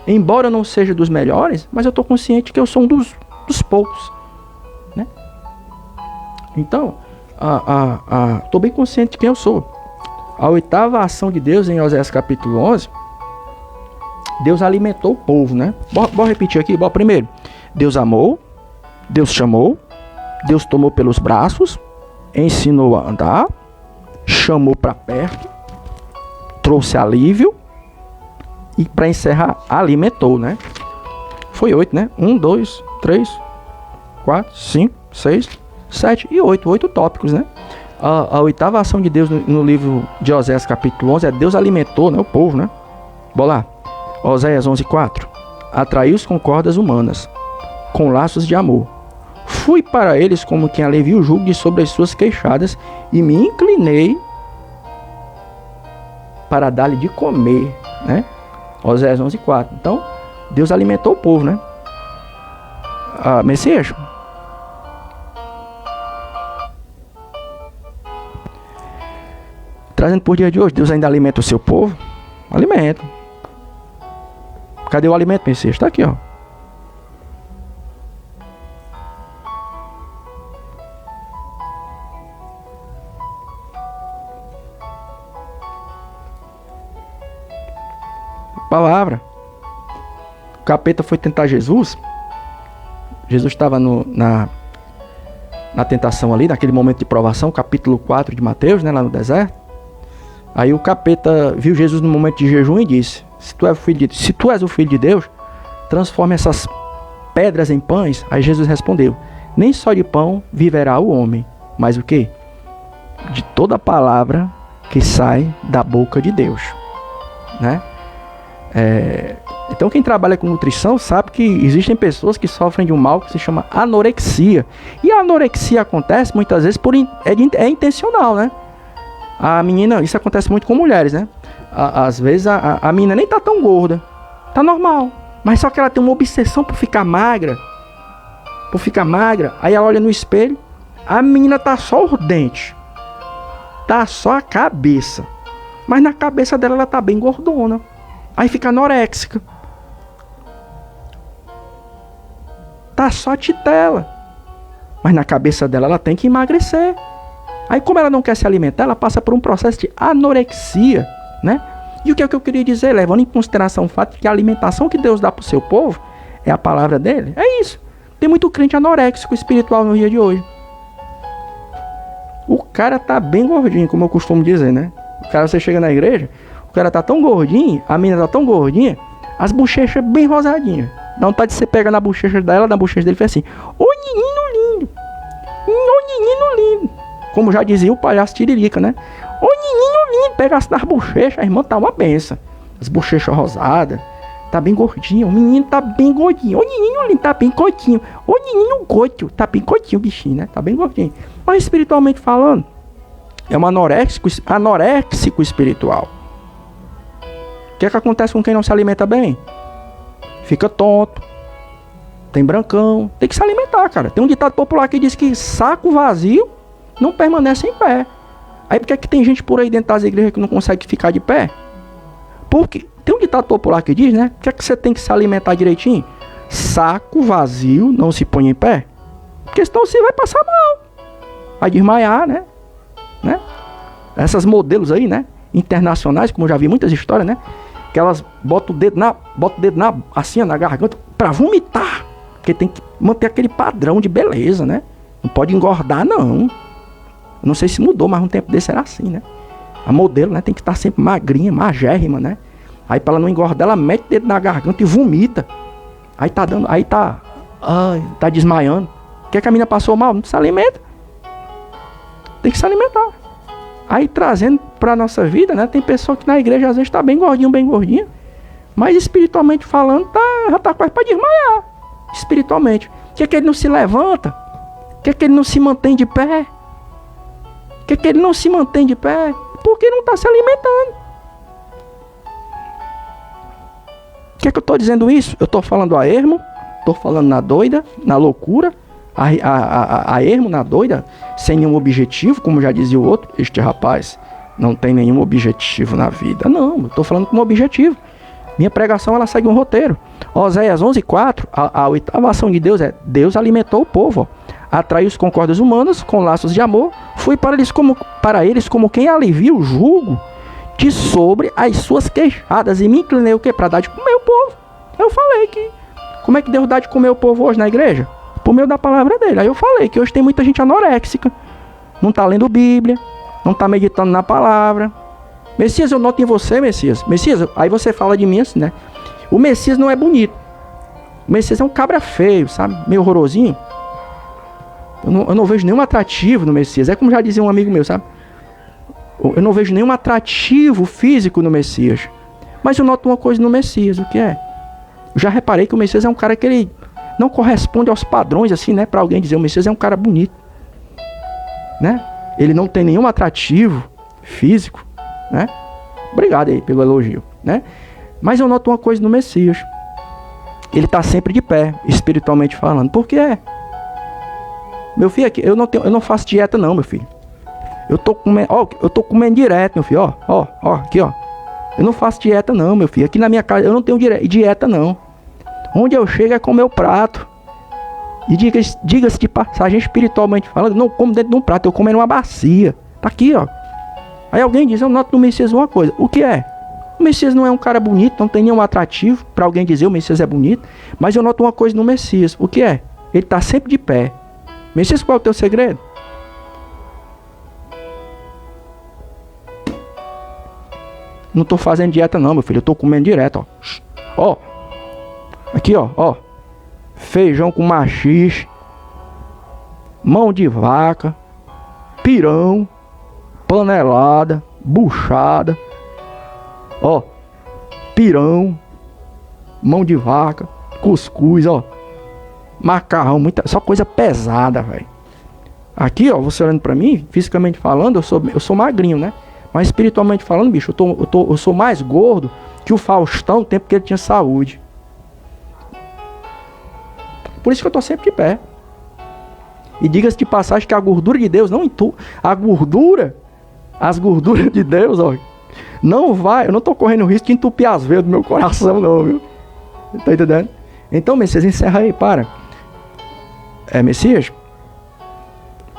S1: Embora eu não seja dos melhores, mas eu estou consciente que eu sou um dos poucos, né? Então, estou bem consciente de quem eu sou. A oitava ação de Deus em Oséias capítulo 11, Deus alimentou o povo, né? Bora repetir aqui, bora primeiro. Deus amou, Deus chamou, Deus tomou pelos braços, ensinou a andar, chamou para perto, trouxe alívio e, para encerrar, alimentou, né? Foi 8, né? 1, 2, 3, 4, 5, 6, 7 e 8. 8 tópicos, né? A oitava ação de Deus no livro de Oséias capítulo 11 é Deus alimentou, né, o povo, né? Bora lá. Oséias 11:4. Atraiu-os com cordas humanas, com laços de amor. Fui para eles como quem alivia o jugo de sobre as suas queixadas e me inclinei para dar-lhe de comer, né? Oséias 11:4. Então, Deus alimentou o povo, né? Messias, trazendo por dia de hoje, Deus ainda alimenta o seu povo? Alimenta. Cadê o alimento, Messias? Está aqui, ó. Palavra. O capeta foi tentar Jesus. Jesus estava na tentação ali, naquele momento de provação, capítulo 4 de Mateus, né, lá no deserto. Aí o capeta viu Jesus no momento de jejum e disse: se tu és o filho de Deus, transforme essas pedras em pães. Aí Jesus respondeu: nem só de pão viverá o homem, mas o quê? De toda palavra que sai da boca de Deus. né? Então quem trabalha com nutrição sabe que existem pessoas que sofrem de um mal que se chama anorexia. E a anorexia acontece muitas vezes é intencional, né? A menina, isso acontece muito com mulheres, né? Às vezes a menina nem tá tão gorda, tá normal, mas só que ela tem uma obsessão por ficar magra. Aí ela olha no espelho, a menina tá só os dentes, tá só a cabeça, mas na cabeça dela ela tá bem gordona. Aí fica anoréxica. Tá só titela, mas na cabeça dela ela tem que emagrecer. Aí como ela não quer se alimentar, ela passa por um processo de anorexia, né? E o que é que eu queria dizer? Levando em consideração o fato de que a alimentação que Deus dá para o seu povo é a palavra dele. É isso. Tem muito crente anoréxico espiritual no dia de hoje. O cara tá bem gordinho, como eu costumo dizer, né? O cara, você chega na igreja, o cara tá tão gordinho, a menina tá tão gordinha, as bochechas bem rosadinhas. Dá vontade de você pegar na bochecha dela, na bochecha dele e faz assim: ô menino lindo! Ô menino lindo! Como já dizia o palhaço Tiririca, né? Ô menino lindo! Pegasse nas bochechas, a irmã tá uma benção. As bochechas rosadas, tá bem gordinho. O menino tá bem gordinho. Ô menino lindo, tá bem coitinho. Ô menino gordo, tá bem coitinho o bichinho, né? Tá bem gordinho. Mas espiritualmente falando, é um anoréxico espiritual. O que é que acontece com quem não se alimenta bem? Fica tonto, tem brancão, tem que se alimentar, cara. Tem um ditado popular que diz que saco vazio não permanece em pé. Aí por que é que tem gente por aí dentro das igrejas que não consegue ficar de pé? Porque tem um ditado popular que diz, né? Que é que você tem que se alimentar direitinho? Saco vazio não se põe em pé. Porque senão você vai passar mal. Vai desmaiar, né? Essas modelos aí, né? Internacionais, como eu já vi muitas histórias, né? Que elas botam o dedo assim, na garganta pra vomitar. Porque tem que manter aquele padrão de beleza, né? Não pode engordar, não. Eu não sei se mudou, mas um tempo desse era assim, né? A modelo, né? Tem que estar sempre magrinha, magérrima, né? Aí pra ela não engordar, ela mete o dedo na garganta e vomita. Aí tá desmaiando. O que é que a menina passou mal? Não se alimenta. Tem que se alimentar. Aí trazendo pra nossa vida, né? Tem pessoa que na igreja às vezes tá bem gordinha, mas espiritualmente falando, já tá quase pra desmaiar. Espiritualmente. Por que ele não se levanta? Por que ele não se mantém de pé? Por que ele não se mantém de pé? Porque não tá se alimentando. Por que eu tô dizendo isso? Eu tô falando a ermo, tô falando na doida, na loucura, a ermo, na doida, sem nenhum objetivo, como já dizia o outro. Este rapaz não tem nenhum objetivo na vida. Não, eu tô falando com um objetivo. Minha pregação, ela segue um roteiro. Oséias 11:4, a oitava ação de Deus é: Deus alimentou o povo, atraiu os com cordas humanas, com laços de amor, foi para eles como quem alivia o jugo de sobre as suas queixadas, e me inclinei o quê? Para dar de comer o povo. Eu falei que, como é que Deus dá de comer o povo hoje na igreja? Por meio da palavra dele. Aí eu falei que hoje tem muita gente anoréxica, não tá lendo Bíblia, não tá meditando na palavra. Messias, eu noto em você, Messias, aí você fala de mim assim, né? O Messias não é bonito. O Messias é um cabra feio, sabe? Meio horrorosinho. Eu não vejo nenhum atrativo no Messias. É como já dizia um amigo meu, sabe? Eu não vejo nenhum atrativo físico no Messias. Mas eu noto uma coisa no Messias. O que é? Eu já reparei que o Messias é um cara que ele não corresponde aos padrões, assim, né? Pra alguém dizer, o Messias é um cara bonito, né? Ele não tem nenhum atrativo físico, né? Obrigado aí pelo elogio, né? Mas eu noto uma coisa no Messias. Ele tá sempre de pé, espiritualmente falando. Por quê? Meu filho, aqui, eu não faço dieta não, meu filho. Eu tô comendo direto, meu filho, ó, aqui, ó. Eu não faço dieta não, meu filho. Aqui na minha casa eu não tenho dieta não. Onde eu chego é com o meu prato. E diga-se de passagem, espiritualmente falando, não como dentro de um prato, eu como numa bacia. Tá aqui, ó. Aí alguém diz, eu noto no Messias uma coisa. O que é? O Messias não é um cara bonito, não tem nenhum atrativo pra alguém dizer o Messias é bonito. Mas eu noto uma coisa no Messias. O que é? Ele tá sempre de pé. Messias, qual é o teu segredo? Não tô fazendo dieta não, meu filho. Eu tô comendo direto, ó. Ó. Aqui, ó. Feijão com maxixe. Mão de vaca. Pirão. Panelada. Buchada. Ó. pirão, mão de vaca, cuscuz, ó, macarrão, só coisa pesada, velho. Aqui, ó, você olhando pra mim, fisicamente falando, eu sou magrinho, né? Mas espiritualmente falando, bicho, eu sou mais gordo que o Faustão no tempo que ele tinha saúde. Por isso que eu tô sempre de pé. E diga-se de passagem que a gordura de Deus não as gorduras de Deus, ó, eu não tô correndo risco de entupir as veias do meu coração, não, viu? Tá entendendo? Então, Messias, encerra aí, para. Messias,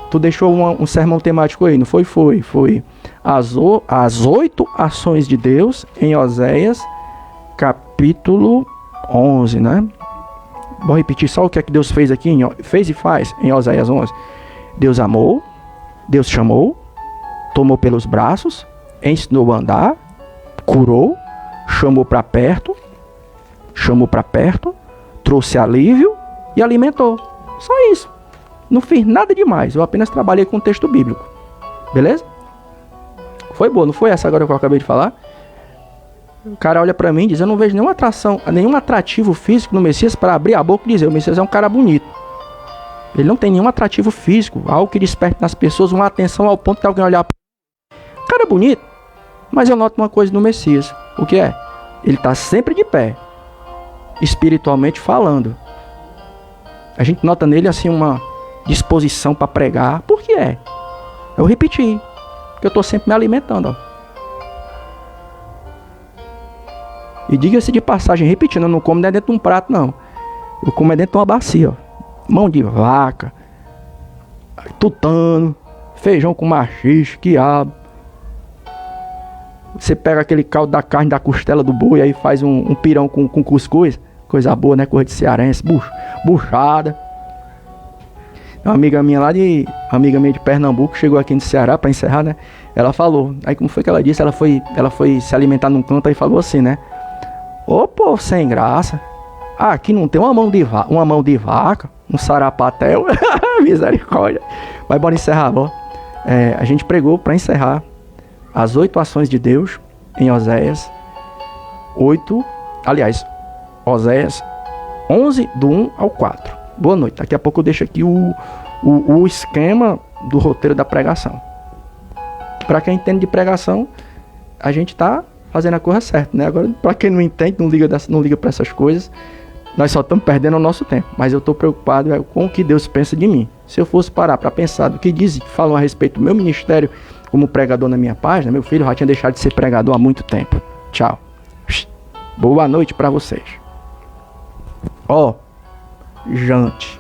S1: tu deixou um sermão temático aí, não foi? Foi as 8 ações de Deus em Oséias, capítulo 11, né? Vou repetir só o que é que Deus fez aqui, fez e faz em Oséias 11. Deus amou, Deus chamou, tomou pelos braços, ensinou a andar, curou, chamou para perto, trouxe alívio e alimentou. Só isso. Não fiz nada demais, eu apenas trabalhei com o texto bíblico. Beleza? Foi boa, não foi essa agora que eu acabei de falar? O cara olha pra mim e diz, eu não vejo nenhuma atração, nenhum atrativo físico no Messias para abrir a boca e dizer, o Messias é um cara bonito. Ele não tem nenhum atrativo físico, algo que desperte nas pessoas uma atenção ao ponto de alguém olhar para ele. Cara bonito, mas eu noto uma coisa no Messias. O que é? Ele está sempre de pé, espiritualmente falando. A gente nota nele assim uma disposição para pregar. Por que é? Eu repeti, porque eu estou sempre me alimentando, ó. E diga-se de passagem, repetindo, eu não como dentro de um prato, não. Eu como dentro de uma bacia, ó. Mão de vaca, tutano, feijão com machixe, quiabo. Você pega aquele caldo da carne da costela do boi, aí faz um pirão com cuscuz. Coisa boa, né? Coisa de cearense, buchada. Uma amiga minha de Pernambuco, chegou aqui no Ceará para encerrar, né? Ela falou, aí como foi que ela disse? Ela foi se alimentar num canto e falou assim, né? Ô, pô, sem graça. Aqui não tem uma mão de vaca, um sarapatel. Misericórdia. Mas bora encerrar, ó. A gente pregou para encerrar as 8 ações de Deus em Oséias. Oséias 11, do 1 ao 4. Boa noite. Daqui a pouco eu deixo aqui o esquema do roteiro da pregação. Para quem entende de pregação, a gente tá fazendo a coisa certa, né? Agora, para quem não entende, não liga para essas coisas, nós só estamos perdendo o nosso tempo. Mas eu estou preocupado com o que Deus pensa de mim. Se eu fosse parar para pensar do que falam a respeito do meu ministério como pregador na minha página, meu filho já tinha deixado de ser pregador há muito tempo. Tchau. Boa noite para vocês. Ó, jante,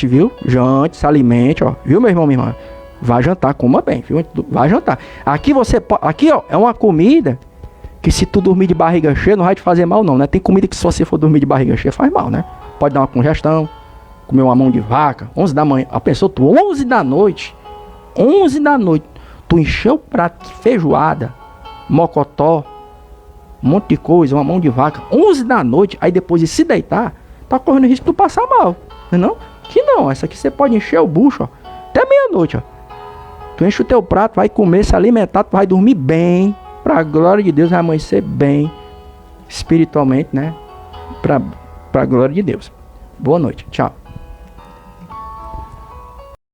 S1: viu? Jante, se alimente, ó. Viu, meu irmão, minha irmã? Vai jantar, coma bem, viu? Vai jantar. Aqui ó, é uma comida que se tu dormir de barriga cheia não vai te fazer mal não, né? Tem comida que se você for dormir de barriga cheia faz mal, né? Pode dar uma congestão, comer uma mão de vaca, 11 da manhã. A pessoa, 11 da noite, tu encheu o prato de feijoada, mocotó, um monte de coisa, uma mão de vaca, 11 da noite, aí depois de se deitar, tá correndo risco de tu passar mal, não? Que não, essa aqui você pode encher o bucho, ó, até meia-noite, ó. Tu enche o teu prato, vai comer, se alimentar, tu vai dormir bem, pra glória de Deus, vai amanhecer bem, espiritualmente, né? Pra glória de Deus. Boa noite, tchau.